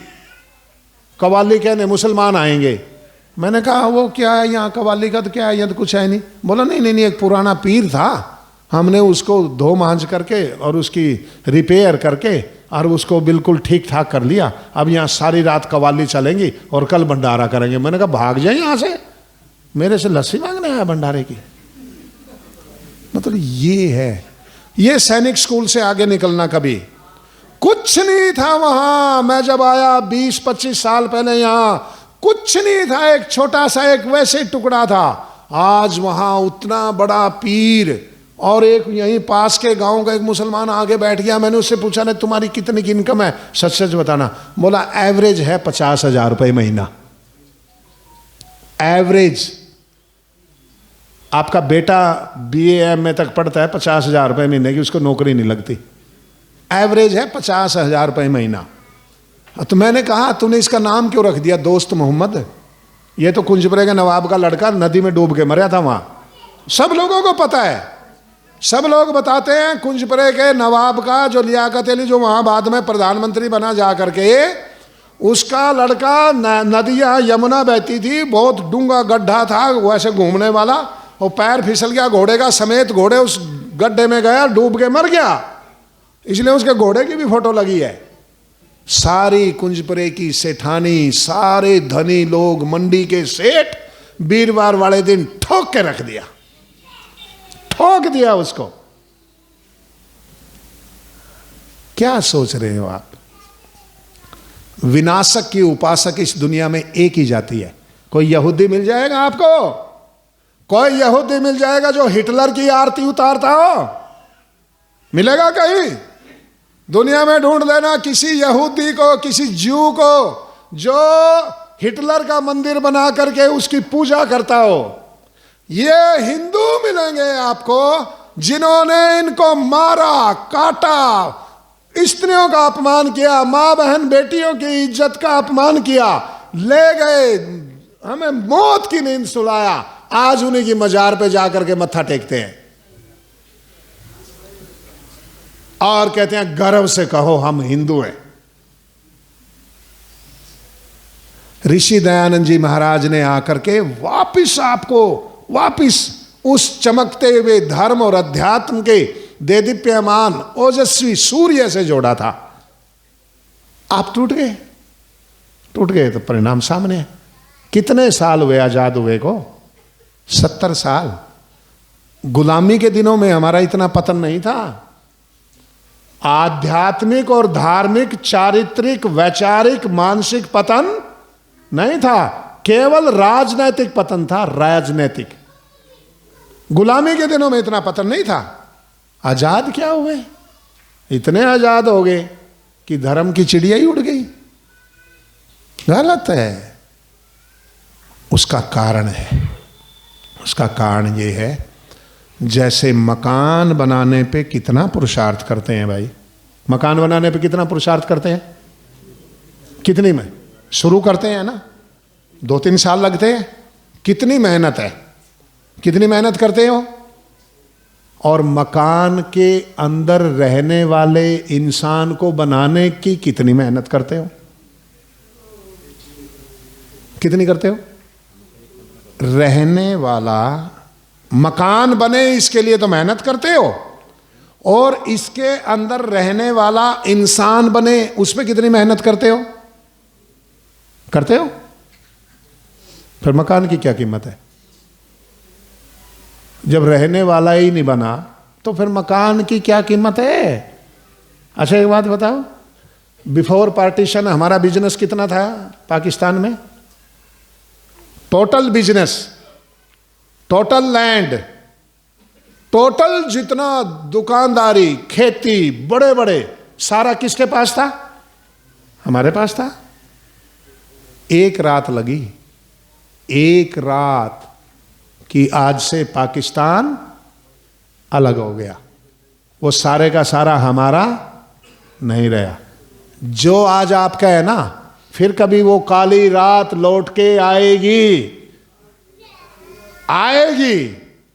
कवाली कहने मुसलमान आएंगे। मैंने कहा वो क्या है यहाँ, कवाली का तो क्या है, यहाँ तो कुछ है नहीं। बोला नहीं, एक पुराना पीर था, हमने उसको धो मांझ करके और उसकी रिपेयर करके और उसको बिल्कुल ठीक ठाक कर लिया। अब यहाँ सारी रात कवाली चलेंगी और कल भंडारा करेंगे। मैंने कहा भाग जाए यहाँ से, मेरे से लस्सी मांगने आया भंडारे की। मतलब ये है, ये सैनिक स्कूल से आगे निकलना कभी। कुछ नहीं था वहां। मैं जब आया 20-25 साल पहले, यहां कुछ नहीं था, एक छोटा सा एक वैसे टुकड़ा था। आज वहां उतना बड़ा पीर। और एक यहीं पास के गांव का एक मुसलमान आगे बैठ गया। मैंने उससे पूछा, ना तुम्हारी कितनी की इनकम है, सच सच बताना। बोला एवरेज है 50,000 रुपये महीना। एवरेज। आपका बेटा BA MA तक पढ़ता है, 50,000 रुपये महीने की उसको नौकरी नहीं लगती। एवरेज है 50,000 रुपये महीना। तो मैंने कहा तूने इसका नाम क्यों रख दिया दोस्त मोहम्मद? ये तो कुंजपुरे के नवाब का लड़का नदी में डूब के मरा था वहां। सब लोगों को पता है, सब लोग बताते हैं। कुंजपुरे के नवाब का जो लियाकत अली, जो वहां बाद में प्रधानमंत्री बना जा करके, उसका लड़का नदियां यमुना बहती थी, बहुत डूंगा गड्ढा था वैसे घूमने वाला, और पैर फिसल गया घोड़े का समेत, घोड़े उस गड्ढे में गया, डूब के मर गया। इसलिए उसके घोड़े की भी फोटो लगी है। सारी कुंजपुरे की सेठानी, सारे धनी लोग, मंडी के सेठ, वीरवार वाले दिन ठोक के रख दिया, ठोक दिया उसको। क्या सोच रहे हो आप? विनाशक की उपासक इस दुनिया में एक ही जाती है। कोई यहूदी मिल जाएगा आपको? कोई यहूदी मिल जाएगा जो हिटलर की आरती उतारता हो? मिलेगा कहीं? दुनिया में ढूंढ लेना किसी यहूदी को, किसी ज्यू को जो हिटलर का मंदिर बना करके उसकी पूजा करता हो। ये हिंदू मिलेंगे आपको जिन्होंने इनको मारा, काटा, स्त्रियों का अपमान किया, मां बहन बेटियों की इज्जत का अपमान किया, ले गए, हमें मौत की नींद सुलाया। आज उन्हीं की मजार पे जाकर के मत्था टेकते हैं और कहते हैं गर्व से कहो हम हिंदू हैं। ऋषि दयानंद जी महाराज ने आकर के वापिस उस चमकते हुए धर्म और अध्यात्म के देदीप्यमान ओजस्वी सूर्य से जोड़ा था। आप टूट गए तो परिणाम सामने है। कितने साल हुए आजाद हुए को? 70 साल। गुलामी के दिनों में हमारा इतना पतन नहीं था। आध्यात्मिक और धार्मिक, चारित्रिक, वैचारिक, मानसिक पतन नहीं था, केवल राजनैतिक पतन था। राजनैतिक। गुलामी के दिनों में इतना पतन नहीं था। आजाद क्या हुए? इतने आजाद हो गए कि धर्म की चिड़िया ही उड़ गई। गलत है। उसका कारण है, उसका कारण ये है, जैसे मकान बनाने पे कितना पुरुषार्थ करते हैं भाई। मकान बनाने पे कितना पुरुषार्थ करते हैं? कितनी में शुरू करते हैं ना, 2-3 साल लगते हैं। कितनी मेहनत है, कितनी मेहनत करते हो? और मकान के अंदर रहने वाले इंसान को बनाने की कितनी मेहनत करते हो? कितनी करते हो? रहने वाला मकान बने इसके लिए तो मेहनत करते हो, और इसके अंदर रहने वाला इंसान बने उस पर कितनी मेहनत करते हो? करते हो? फिर मकान की क्या कीमत है? जब रहने वाला ही नहीं बना तो फिर मकान की क्या कीमत है? अच्छा एक बात बताओ, बिफोर पार्टीशन हमारा बिजनेस कितना था पाकिस्तान में? Total business, total land, total जितना दुकानदारी, खेती, बड़े बड़े, सारा किसके पास था? हमारे पास था। एक रात लगी, एक रात कि आज से पाकिस्तान अलग हो गया। वो सारे का सारा हमारा नहीं रहा। जो आज आपका है ना, फिर कभी वो काली रात लौट के आएगी।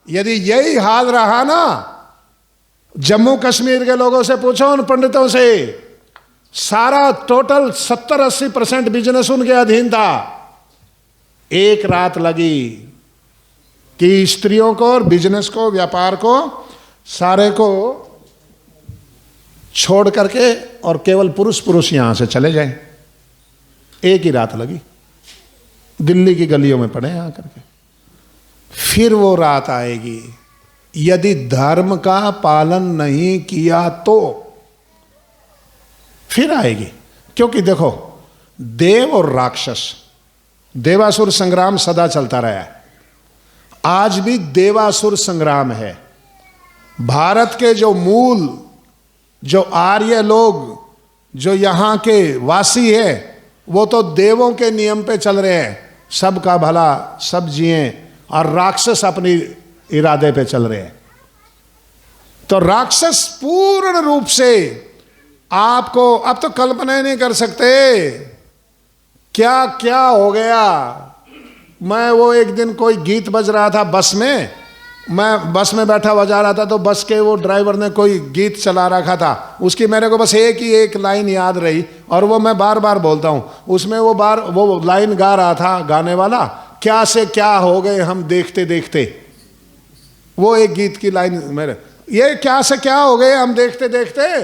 यदि यही हाल रहा ना, जम्मू कश्मीर के लोगों से पूछो, उन पंडितों से, सारा टोटल 70-80% बिजनेस उनके अधीन था। एक रात लगी कि स्त्रियों को और बिजनेस को, व्यापार को, सारे को छोड़ करके और केवल पुरुष यहां से चले जाएं। एक ही रात लगी, दिल्ली की गलियों में पड़े आकर के। फिर वो रात आएगी, यदि धर्म का पालन नहीं किया तो फिर आएगी। क्योंकि देखो, देव और राक्षस, देवासुर संग्राम सदा चलता रहा है, आज भी देवासुर संग्राम है। भारत के जो मूल, जो आर्य लोग, जो यहाँ के वासी है, वो तो देवों के नियम पे चल रहे हैं, सबका भला सब जिए, और राक्षस अपनी इरादे पे चल रहे हैं। तो राक्षस पूर्ण रूप से आपको अब तो कल्पना ही नहीं कर सकते क्या क्या हो गया। मैं वो एक दिन कोई गीत बज रहा था बस में, मैं बस में बैठा बजा रहा था, तो बस के वो ड्राइवर ने कोई गीत चला रखा था, उसकी मेरे को बस एक लाइन याद रही, और वो मैं बार बार बोलता हूँ। उसमें वो लाइन गा रहा था गाने वाला, क्या से क्या हो गए हम देखते देखते। वो एक गीत की लाइन मेरे, ये क्या से क्या हो गए हम देखते देखते,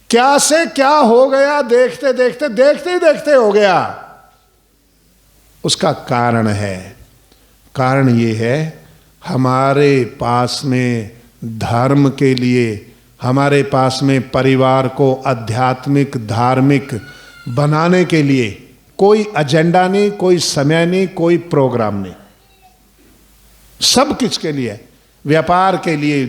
क्या से क्या हो गया देखते देखते, देखते ही देखते हो गया। उसका कारण है, कारण ये है, हमारे पास में धर्म के लिए, हमारे पास में परिवार को आध्यात्मिक धार्मिक बनाने के लिए कोई एजेंडा नहीं, कोई समय नहीं, कोई प्रोग्राम नहीं। सब किसके लिए? व्यापार के लिए,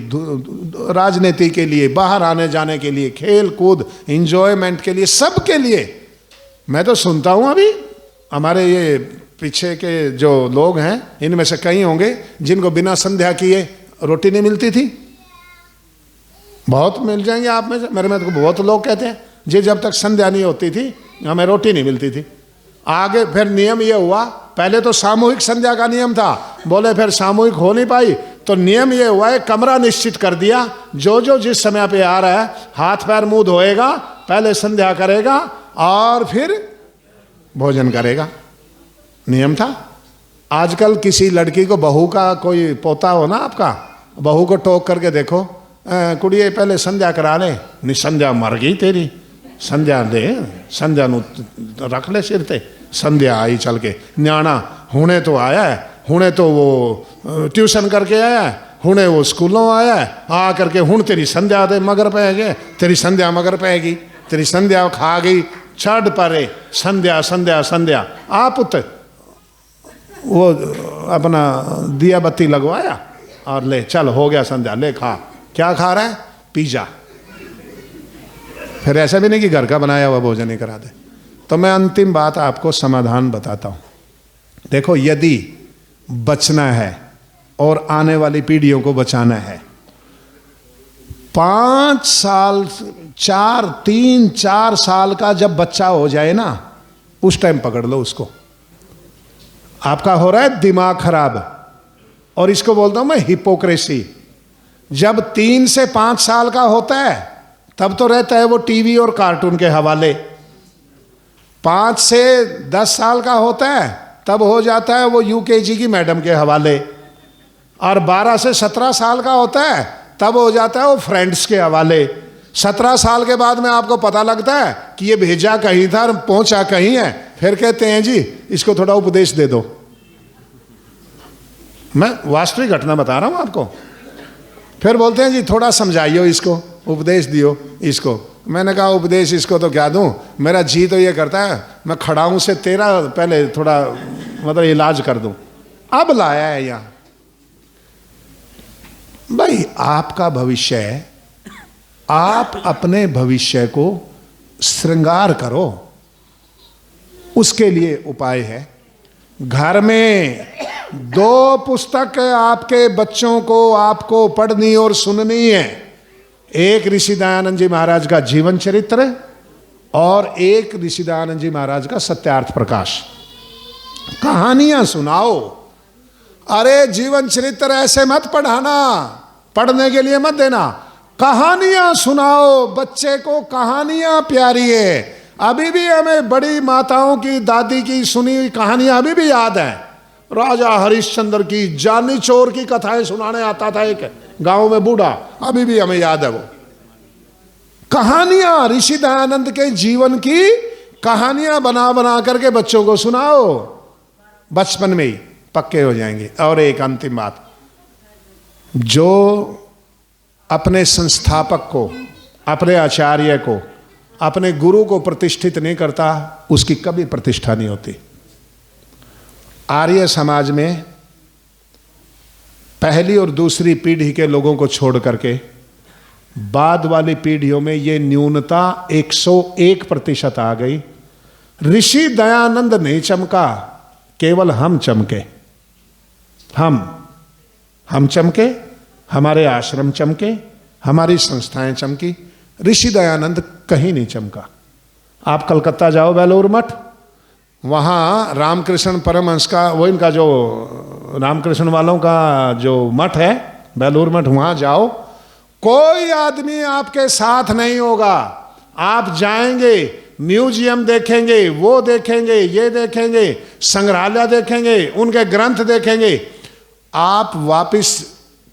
राजनीति के लिए, बाहर आने जाने के लिए, खेल कूद एंजॉयमेंट के लिए, सब के लिए। मैं तो सुनता हूं अभी हमारे ये पीछे के जो लोग हैं, इनमें से कई होंगे जिनको बिना संध्या किए रोटी नहीं मिलती थी। बहुत मिल जाएंगे आप में से, मेरे में तो बहुत लोग कहते हैं जी जब तक संध्या नहीं होती थी हमें रोटी नहीं मिलती थी। आगे फिर नियम ये हुआ, पहले तो सामूहिक संध्या का नियम था, बोले फिर सामूहिक हो नहीं पाई, तो नियम ये हुआ है, कमरा निश्चित कर दिया, जो जो जिस समय पे आ रहा है हाथ पैर मुंह धोएगा, पहले संध्या करेगा और फिर भोजन करेगा। नियम था। आजकल किसी लड़की को, बहू का कोई पोता हो ना आपका, बहू को टोक करके देखो, कुड़िए पहले संध्या करा ले, नहीं संध्या मर गई तेरी, संध्या दे, संध्या नु रख ले सिर ते, संध्या आई चल के, न्याणा हुणे तो आया है, हुणे तो वो ट्यूशन करके आया है, हुणे वो स्कूलों आया है, आ करके हुण तेरी संध्या दे मगर पै गए, तेरी संध्या मगर पैगी, तेरी संध्या खा गई, छड़ परे संध्या संध्या संध्या। आप उत वो अपना दिया बत्ती लगवाया और ले चल हो गया संध्या, ले खा। क्या खा रहा है? पिज्जा। फिर ऐसा भी नहीं कि घर का बनाया हुआ भोजन ही करा दे। तो मैं अंतिम बात आपको समाधान बताता हूं। देखो, यदि बचना है और आने वाली पीढ़ियों को बचाना है, 5 साल 3-4 साल का जब बच्चा हो जाए ना, उस टाइम पकड़ लो उसको। आपका हो रहा है दिमाग खराब, और इसको बोलता हूं मैं हिपोक्रेसी। जब 3 से 5 साल का होता है तब तो रहता है वो टीवी और कार्टून के हवाले, 5 से 10 साल का होता है तब हो जाता है वो यूकेजी की मैडम के हवाले, और 12 से 17 साल का होता है तब हो जाता है वो फ्रेंड्स के हवाले। 17 साल के बाद में आपको पता लगता है कि ये भेजा कहीं था और पहुंचा कहीं है, फिर कहते हैं जी इसको थोड़ा उपदेश दे दो। मैं वास्तविक घटना बता रहा हूं आपको। फिर बोलते हैं जी थोड़ा समझाइयो इसको, उपदेश दियो इसको। मैंने कहा उपदेश इसको तो क्या दूं, मेरा जी तो ये करता है मैं खड़ा हूं से तेरा पहले थोड़ा मतलब इलाज कर दूं। अब लाया है यहां। भाई आपका भविष्य है, आप अपने भविष्य को श्रृंगार करो, उसके लिए उपाय है। घर में 2 पुस्तक आपके बच्चों को आपको पढ़नी और सुननी है। एक ऋषि दयानंद जी महाराज का जीवन चरित्र और एक ऋषि दयानंद जी महाराज का सत्यार्थ प्रकाश। कहानियां सुनाओ। अरे जीवन चरित्र ऐसे मत पढ़ाना, पढ़ने के लिए मत देना, कहानियां सुनाओ बच्चे को। कहानियां प्यारी है। अभी भी हमें बड़ी माताओं की, दादी की सुनी हुई कहानियां अभी भी याद है। राजा हरिश्चंद्र की, जानी चोर की कथाएं सुनाने आता था एक गांव में बूढ़ा, अभी भी हमें याद है वो कहानियां। ऋषि दयानंद के जीवन की कहानियां बना बना करके बच्चों को सुनाओ, बचपन में ही पक्के हो जाएंगे। और एक अंतिम बात, जो अपने संस्थापक को, अपने आचार्य को, अपने गुरु को प्रतिष्ठित नहीं करता, उसकी कभी प्रतिष्ठा नहीं होती। आर्य समाज में पहली और दूसरी पीढ़ी के लोगों को छोड़ करके बाद वाली पीढ़ियों में ये न्यूनता 101% आ गई। ऋषि दयानंद नहीं चमका, केवल हम चमके। हम चमके, हमारे आश्रम चमके, हमारी संस्थाएं चमकी। ऋषि दयानंद कहीं नहीं चमका। आप कलकत्ता जाओ, बेलूर मठ, वहाँ रामकृष्ण परमहंस का, वो इनका जो रामकृष्ण वालों का जो मठ है बेलूर मठ, वहाँ जाओ, कोई आदमी आपके साथ नहीं होगा। आप जाएंगे, म्यूजियम देखेंगे, वो देखेंगे, ये देखेंगे, संग्रहालय देखेंगे, उनके ग्रंथ देखेंगे। आप वापिस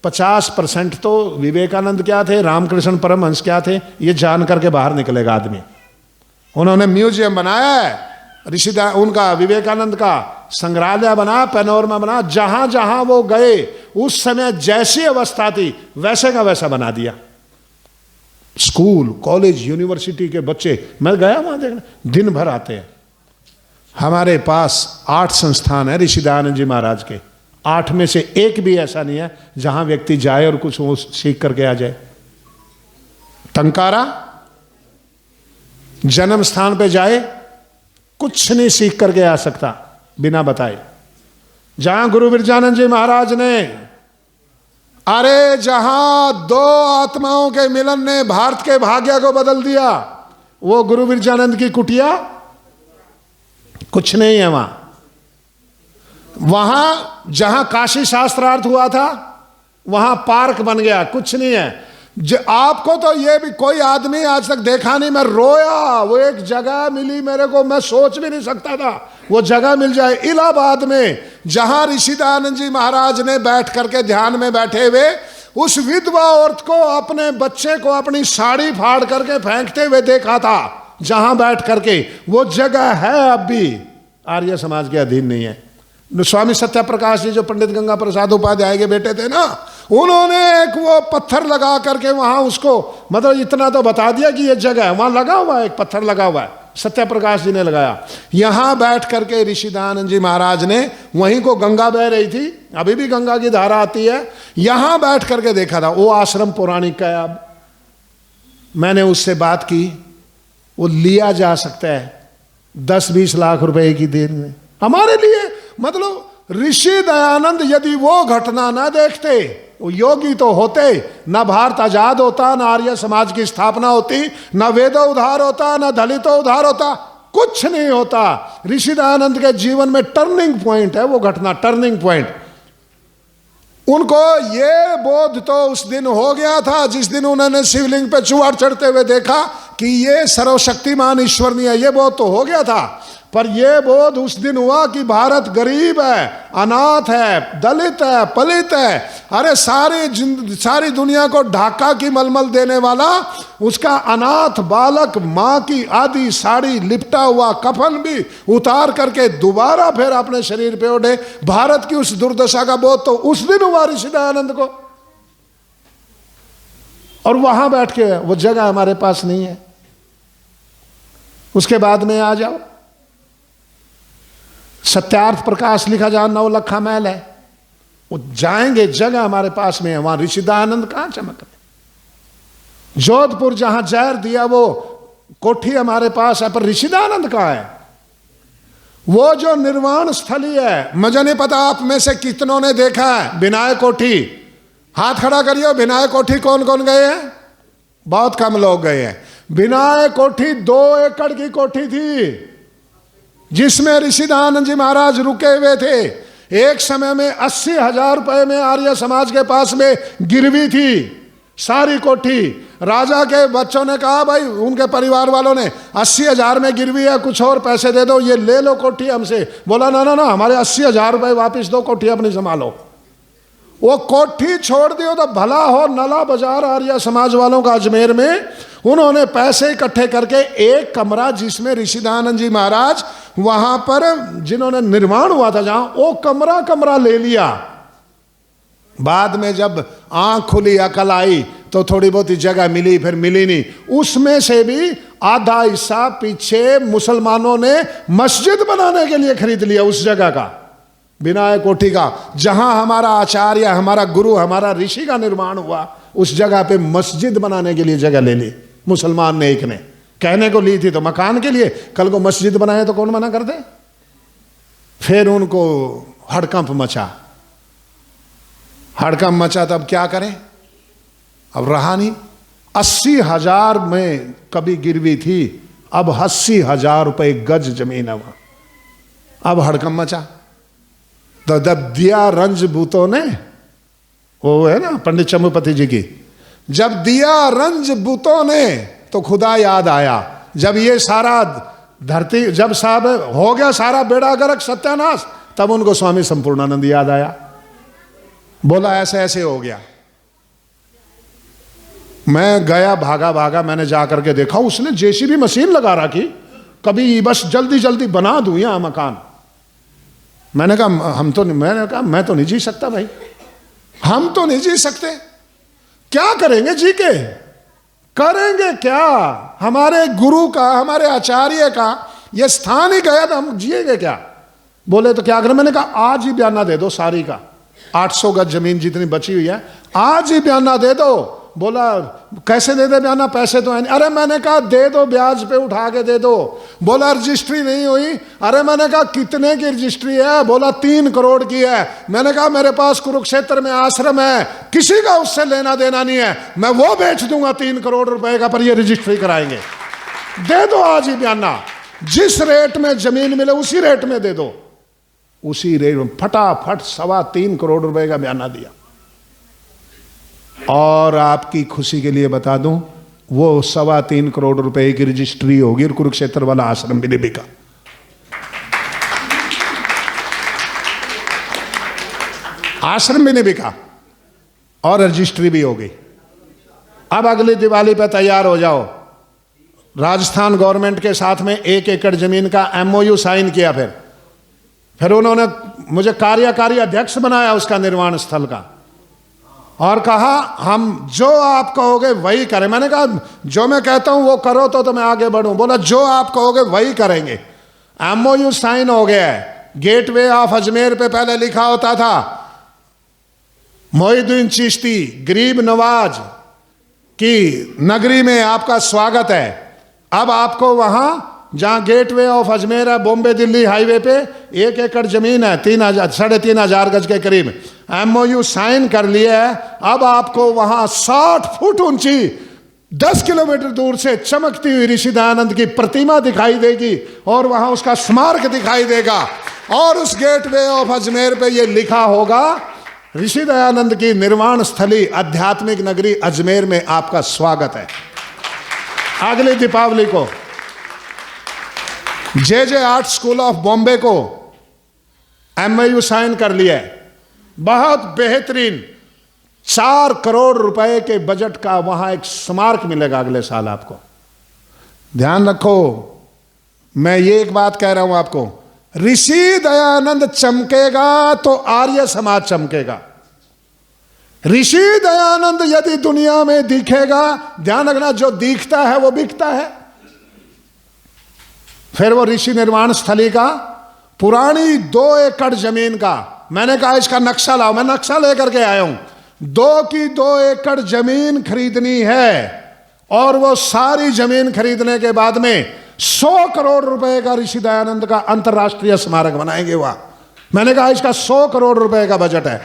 50% तो विवेकानंद क्या थे, रामकृष्ण परमहंस क्या थे, ये जान करके बाहर निकलेगा आदमी। उन्होंने म्यूजियम बनाया है, उनका विवेकानंद का संग्रहालय बना, पैनोरमा बना, जहां जहां वो गए उस समय जैसी अवस्था थी वैसे का वैसा बना दिया। स्कूल, कॉलेज, यूनिवर्सिटी के बच्चे, मैं गया वहां देखने, दिन भर आते हैं। हमारे पास 8 संस्थान है ऋषि दयानंद जी महाराज के, 8 में से एक भी ऐसा नहीं है जहां व्यक्ति जाए और कुछ वो सीख करके आ जाए। टंकारा जन्म स्थान पे जाए, कुछ नहीं सीख करके आ सकता बिना बताए। जहां गुरु विरजानंद जी महाराज ने, अरे जहां 2 आत्माओं के मिलन ने भारत के भाग्य को बदल दिया, वो गुरु विरजानंद की कुटिया, कुछ नहीं है वहां। वहां जहां काशी शास्त्रार्थ हुआ था वहां पार्क बन गया, कुछ नहीं है। आपको तो ये भी कोई आदमी आज तक देखा नहीं, मैं रोया, वो एक जगह मिली मेरे को, मैं सोच भी नहीं सकता था वो जगह मिल जाए। इलाहाबाद में जहां ऋषि दयानंद जी महाराज ने बैठ करके ध्यान में बैठे हुए उस विधवा औरत को, अपने बच्चे को अपनी साड़ी फाड़ करके फेंकते हुए देखा था, जहां बैठ करके, वो जगह है अब भी आर्य समाज के अधीन नहीं है। स्वामी सत्यप्रकाश जी जो पंडित गंगा प्रसाद उपाध्याय के बेटे थे ना, उन्होंने एक वो पत्थर लगा करके वहां उसको, मतलब इतना तो बता दिया कि ये जगह है, वहां लगा हुआ है, एक पत्थर लगा हुआ है, सत्यप्रकाश जी ने लगाया। यहां बैठ करके ऋषि दयानंद जी महाराज ने, वहीं को गंगा बह रही थी, अभी भी गंगा की धारा आती है, यहां बैठ करके देखा था। वो आश्रम पौराणिक है। अब मैंने उससे बात की, वो लिया जा सकता है 10-20 लाख रुपए की देर में हमारे लिए। मतलब ऋषि दयानंद यदि वो घटना ना देखते, वो योगी तो होते, न भारत आजाद होता, न आर्य समाज की स्थापना होती, न वेदो उद्धार होता, न दलितो उद्धार होता, कुछ नहीं होता। ऋषि दयानंद के जीवन में टर्निंग पॉइंट है वो घटना, टर्निंग पॉइंट। उनको ये बोध तो उस दिन हो गया था जिस दिन उन्होंने शिवलिंग पे चुहाड़ चढ़ते हुए देखा कि ये सर्वशक्तिमान ईश्वर नहीं है, ये बोध तो हो गया था। पर यह बोध उस दिन हुआ कि भारत गरीब है, अनाथ है, दलित है, पलित है, अरे सारी दुनिया को ढाका की मलमल देने वाला उसका अनाथ बालक मां की आधी साड़ी लिपटा हुआ कफन भी उतार करके दोबारा फिर अपने शरीर पे ओढ़े। भारत की उस दुर्दशा का बोध तो उस दिन हुआ ऋषि दयानंद को, और वहां बैठ के वो जगह हमारे पास नहीं है। उसके बाद में आ जाओ, सत्यार्थ प्रकाश लिखा जहां 9 लखा महल है, वो जाएंगे, जगह हमारे पास में है। वहां ऋषि दयानंद कहां चमक रहे। जोधपुर जहां जहर दिया वो कोठी हमारे पास है, पर ऋषि दयानंद कहां है। वो जो निर्वाण स्थली है, मुझे नहीं पता आप में से कितनों ने देखा है विनायक कोठी। हाथ खड़ा करिए, विनायक कोठी कौन कौन गए हैं? बहुत कम लोग गए हैं। विनायक कोठी 2 एकड़ की कोठी थी जिसमें ऋषि दयानंद जी महाराज रुके हुए थे। एक समय में 80,000 रुपए में आर्य समाज के पास में गिरवी थी सारी कोठी। राजा के बच्चों ने कहा, भाई उनके परिवार वालों ने, 80,000 में गिरवी है, कुछ और पैसे दे दो, ये ले लो कोठी हमसे। बोला ना ना ना, हमारे 80,000 रुपए वापिस दो, कोठी अपनी संभालो। वो कोठी छोड़ दियो तो भला हो। नला बाजार आर्य समाज वालों का अजमेर में, उन्होंने पैसे इकट्ठे करके एक कमरा जिसमें ऋषि दयानंद जी महाराज वहां पर जिन्होंने निर्माण हुआ था, जहां वो कमरा ले लिया। बाद में जब आंख खुली, अकल आई, तो थोड़ी बहुत ही जगह मिली, फिर मिली नहीं। उसमें से भी आधा हिस्सा पीछे मुसलमानों ने मस्जिद बनाने के लिए खरीद लिया, उस जगह का, बिना कोठी का, जहां हमारा आचार्य, हमारा गुरु, हमारा ऋषि का निर्माण हुआ, उस जगह पे मस्जिद बनाने के लिए जगह ले ली मुसलमान ने। एक ने कहने को ली थी तो मकान के लिए, कल को मस्जिद बनाए तो कौन मना कर दे। फिर उनको हड़कंप मचा, हड़कंप मचा, तब क्या करें, अब रहा नहीं। 80,000 में कभी गिरवी थी, अब 80,000 रुपए गज जमीन है वहां। अब हड़कंप मचा, तो जब दिया रंजबूतों ने, वो है ना पंडित चंबूपति जी की, जब दिया रंजबूतों ने तो खुदा याद आया। जब ये सारा धरती, जब साहब हो गया सारा बेड़ा गर्क सत्यानाश, तब उनको स्वामी संपूर्णानंद याद आया। बोला ऐसे ऐसे हो गया। मैं गया, भागा भागा, मैंने जाकर के देखा, उसने जेसीबी मशीन लगा रखी, कभी बस जल्दी जल्दी बना दूं यहां मकान। मैंने कहा मैं तो नहीं जी सकता भाई, हम तो नहीं जी सकते, क्या करेंगे जी के, करेंगे क्या, हमारे गुरु का, हमारे आचार्य का ये स्थान ही गया तो हम जिएंगे क्या। बोले तो क्या करें, मैंने कहा आज ही बयाना दे दो सारी का, 800 गज जमीन जितनी बची हुई है आज ही बयाना दे दो। बोला कैसे दे दे बयाना, पैसे तो है नहीं। अरे मैंने कहा दे दो, ब्याज पे उठा के दे दो। बोला रजिस्ट्री नहीं हुई। अरे मैंने कहा कितने की रजिस्ट्री है। बोला 3 करोड़ की है। मैंने कहा मेरे पास कुरुक्षेत्र में आश्रम है, किसी का उससे लेना देना नहीं है, मैं वो बेच दूंगा 3 करोड़ रुपए का, पर ये रजिस्ट्री कराएंगे। दे दो आज ही बयाना, जिस रेट में जमीन मिले उसी रेट में दे दो। उसी रेट में फटाफट 3.25 करोड़ रुपए का बयाना दिया। और आपकी खुशी के लिए बता दूं, वो 3.25 करोड़ रुपए की रजिस्ट्री होगी और कुरुक्षेत्र वाला आश्रम भी नहीं बिका। आश्रम भी नहीं बिका और रजिस्ट्री भी हो गई। अब अगली दिवाली पे तैयार हो जाओ। राजस्थान गवर्नमेंट के साथ में 1 एकड़ जमीन का MOU साइन किया। फिर उन्होंने मुझे कार्यकारी अध्यक्ष बनाया उसका निर्माण स्थल का, और कहा हम जो आप कहोगे वही करें। मैंने कहा जो मैं कहता हूं वो करो तो मैं आगे बढ़ूं। बोला जो आप कहोगे वही करेंगे। MOU साइन हो गया है। गेटवे ऑफ अजमेर पे पहले लिखा होता था मोहिउद्दीन चिश्ती गरीब नवाज की नगरी में आपका स्वागत है। अब आपको वहां जहां गेटवे ऑफ अजमेर है, बॉम्बे दिल्ली हाईवे पे 1 एकड़ जमीन है, 3,500 गज के करीब, MOU साइन कर लिया है। अब आपको वहां 60 फुट ऊंची 10 किलोमीटर दूर से चमकती हुई ऋषि दयानंद की प्रतिमा दिखाई देगी और वहां उसका स्मारक दिखाई देगा, और उस गेटवे ऑफ अजमेर पे ये लिखा होगा ऋषि दयानंद की निर्वाण स्थली आध्यात्मिक नगरी अजमेर में आपका स्वागत है। अगली दीपावली को JJ art school of Bombay को MOU साइन कर लिया है। बहुत बेहतरीन 4 करोड़ रुपए के बजट का वहां एक स्मारक मिलेगा अगले साल आपको। ध्यान रखो, मैं ये एक बात कह रहा हूं आपको, ऋषि दयानंद चमकेगा तो आर्य समाज चमकेगा। ऋषि दयानंद यदि दुनिया में दिखेगा, ध्यान रखना जो दिखता है वो बिकता है। फिर वो ऋषि निर्माण स्थली का पुरानी 2 एकड़ जमीन का, मैंने कहा इसका नक्शा लाओ, मैं नक्शा लेकर के आया हूं। 2 एकड़ जमीन खरीदनी है और वो सारी जमीन खरीदने के बाद में 100 करोड़ रुपए का ऋषि दयानंद का अंतरराष्ट्रीय स्मारक बनाएंगे। वहां मैंने कहा इसका 100 करोड़ रुपए का बजट है,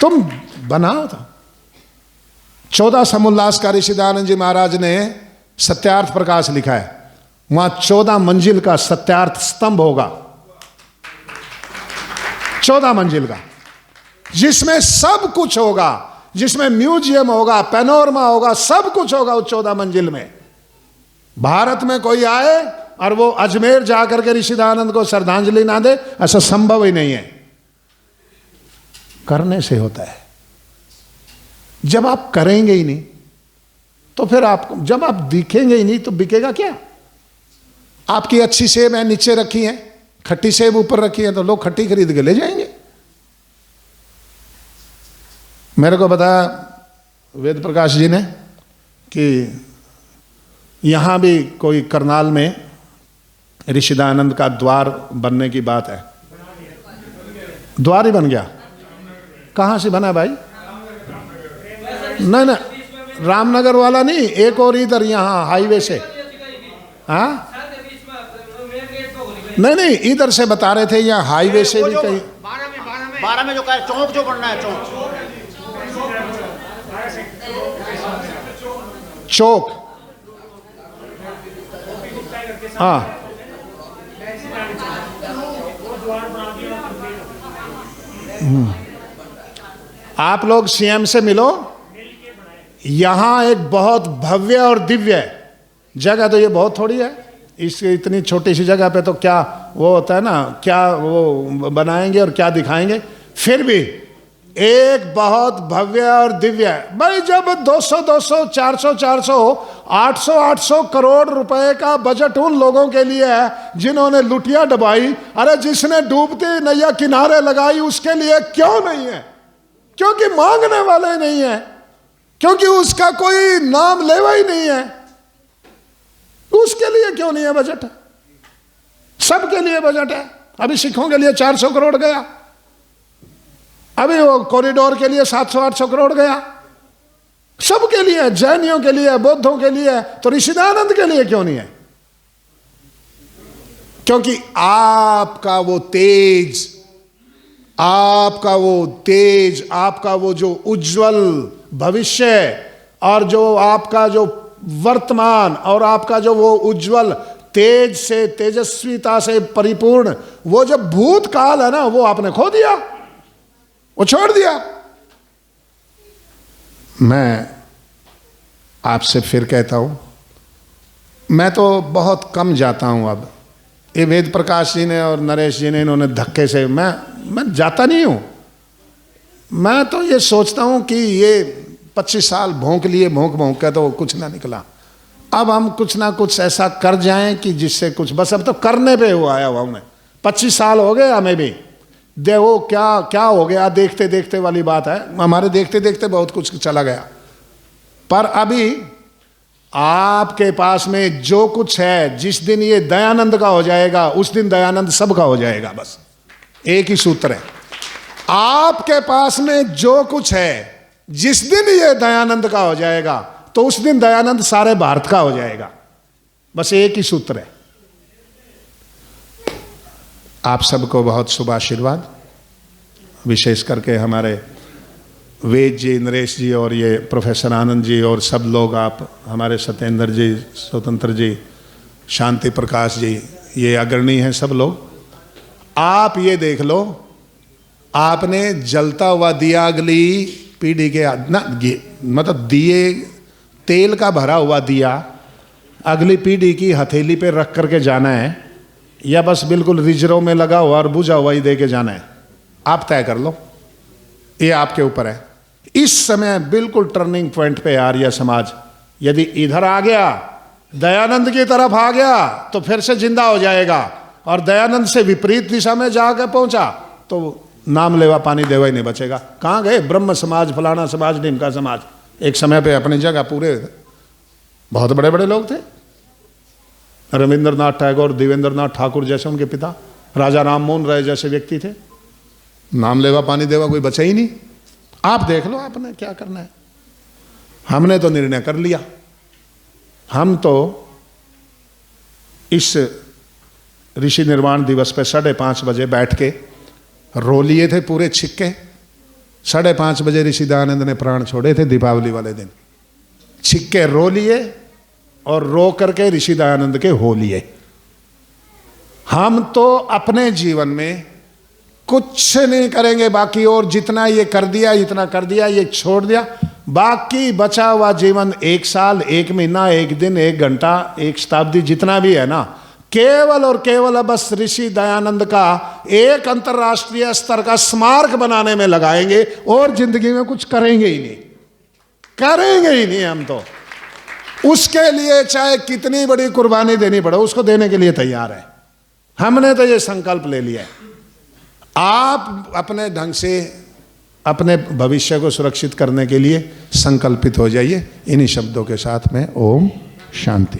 तुम बनाओ। था 14 समुल्लास का ऋषि दयानंद जी महाराज ने सत्यार्थ प्रकाश लिखा है। वहां 14 मंजिल का सत्यार्थ स्तंभ होगा, 14 मंजिल का, जिसमें सब कुछ होगा, जिसमें म्यूजियम होगा, पैनोरमा होगा, सब कुछ होगा उस 14 मंजिल में। भारत में कोई आए और वो अजमेर जाकर के ऋषि दयानंद को श्रद्धांजलि ना दे, ऐसा संभव ही नहीं है। करने से होता है। जब आप करेंगे ही नहीं तो फिर आपको, जब आप दिखेंगे ही नहीं तो बिकेगा क्या। आपकी अच्छी सेब है नीचे रखी है, खट्टी सेब ऊपर रखी है, तो लोग खट्टी खरीद के ले जाएंगे। मेरे को बताया वेद प्रकाश जी ने कि यहाँ भी कोई करनाल में ऋषि दयानंद का द्वार बनने की बात है। द्वार ही बन गया? कहाँ से बना भाई? नहीं नहीं, रामनगर वाला नहीं, एक और इधर यहाँ हाईवे से। हाँ नहीं नहीं, इधर से बता रहे थे, यहाँ हाईवे से भी कहीं 12 में जो कहा चौक जो बनना है, चौक। हाँ आप लोग सीएम से मिलो, यहां एक बहुत भव्य और दिव्य जगह, तो ये बहुत थोड़ी है, इस इतनी छोटी सी जगह पे तो क्या वो होता है ना, क्या वो बनाएंगे और क्या दिखाएंगे। फिर भी एक बहुत भव्य और दिव्य, भाई जब 200 200 400 400 800 800 करोड़ रुपए का बजट उन लोगों के लिए है जिन्होंने लुटिया डबाई, अरे जिसने डूबती नैया किनारे लगाई, उसके लिए क्यों नहीं है? क्योंकि मांगने वाले नहीं है, क्योंकि उसका कोई नाम लेवा ही नहीं है, उसके लिए क्यों नहीं है बजट? सबके लिए बजट है। अभी सिखों के लिए 400 करोड़ गया, अभी वो कॉरिडोर के लिए 700-800 करोड़ गया, सबके लिए, जैनियों के लिए, बौद्धों के लिए, तो ऋषि दयानंद के लिए क्यों नहीं है? क्योंकि आपका वो तेज, आपका वो तेज, आपका वो जो उज्जवल भविष्य और जो आपका जो वर्तमान और आपका जो वो उज्जवल तेज से, तेजस्विता से परिपूर्ण वो जो भूतकाल है ना, वो आपने खो दिया, वो छोड़ दिया। मैं आपसे फिर कहता हूं, मैं तो बहुत कम जाता हूं अब। ये वेद प्रकाश जी ने और नरेश जी ने इन्होंने धक्के से, मैं जाता नहीं हूं। मैं तो ये सोचता हूं कि ये 25 साल भोंक लिए, भोंक भोंक के तो कुछ ना निकला। अब हम कुछ ना कुछ ऐसा कर जाएं कि जिससे कुछ, बस अब तो करने पे हुआ आया हुआ मैं। 25 साल हो गए हमें भी, देखो क्या क्या हो गया, देखते देखते वाली बात है। हमारे देखते देखते बहुत कुछ चला गया, पर अभी आपके पास में जो कुछ है, जिस दिन ये दयानंद का हो जाएगा उस दिन दयानंद सबका हो जाएगा। बस एक ही सूत्र है, आपके पास में जो कुछ है, जिस दिन ये दयानंद का हो जाएगा तो उस दिन दयानंद सारे भारत का हो जाएगा। बस एक ही सूत्र है। आप सबको बहुत शुभ आशीर्वाद, विशेष करके हमारे वेद जी, नरेश जी और ये प्रोफेसर आनंद जी और सब लोग, आप हमारे सत्येंद्र जी, स्वतंत्र जी, शांति प्रकाश जी, ये अग्रणी हैं सब लोग। आप ये देख लो, आपने जलता हुआ दिया अगली पीढ़ी के ना, मतलब दिए तेल का भरा हुआ दिया अगली पीढ़ी की हथेली पे रख करके जाना है, या बस बिल्कुल रिजर्व में लगा हुआ और बुझा हुआ ही दे के जाना है? आप तय कर लो, ये आपके ऊपर है। इस समय बिल्कुल टर्निंग पॉइंट पे आर्य समाज यदि इधर आ गया, दयानंद की तरफ आ गया, तो फिर से जिंदा हो जाएगा, और दयानंद से विपरीत दिशा में जाकर पहुंचा तो नाम लेवा पानी देवा ही नहीं बचेगा। कहाँ गए ब्रह्म समाज, फलाना समाज, ढिमका समाज? एक समय पे अपनी जगह पूरे बहुत बड़े बड़े लोग थे, रविंद्रनाथ टैगोर, देवेंद्रनाथ ठाकुर जैसे उनके पिता, राजा राम मोहन राय जैसे व्यक्ति थे। नाम लेवा पानी देवा कोई बचा ही नहीं। आप देख लो आपने क्या करना है। हमने तो निर्णय कर लिया, हम तो इस ऋषि निर्वाण दिवस पे 5:30 बजे बैठ के रो लिए थे पूरे छिक्के। 5:30 बजे ऋषि दयानंद ने प्राण छोड़े थे, दीपावली वाले दिन। छिक्के रो लिए और रो करके ऋषि दयानंद के हो लिए। हम तो अपने जीवन में कुछ नहीं करेंगे बाकी, और जितना ये कर दिया, इतना कर दिया, ये छोड़ दिया, बाकी बचा हुआ जीवन 1 साल, 1 महीना, 1 दिन, 1 घंटा, 1 शताब्दी, जितना भी है ना, केवल और केवल बस ऋषि दयानंद का एक अंतर्राष्ट्रीय स्तर का स्मारक बनाने में लगाएंगे, और जिंदगी में कुछ करेंगे ही नहीं, करेंगे ही नहीं। हम तो उसके लिए चाहे कितनी बड़ी कुर्बानी देनी पड़े, उसको देने के लिए तैयार है। हमने तो ये संकल्प ले लिया है। आप अपने ढंग से अपने भविष्य को सुरक्षित करने के लिए संकल्पित हो जाइए। इन्हीं शब्दों के साथ में ओम शांति।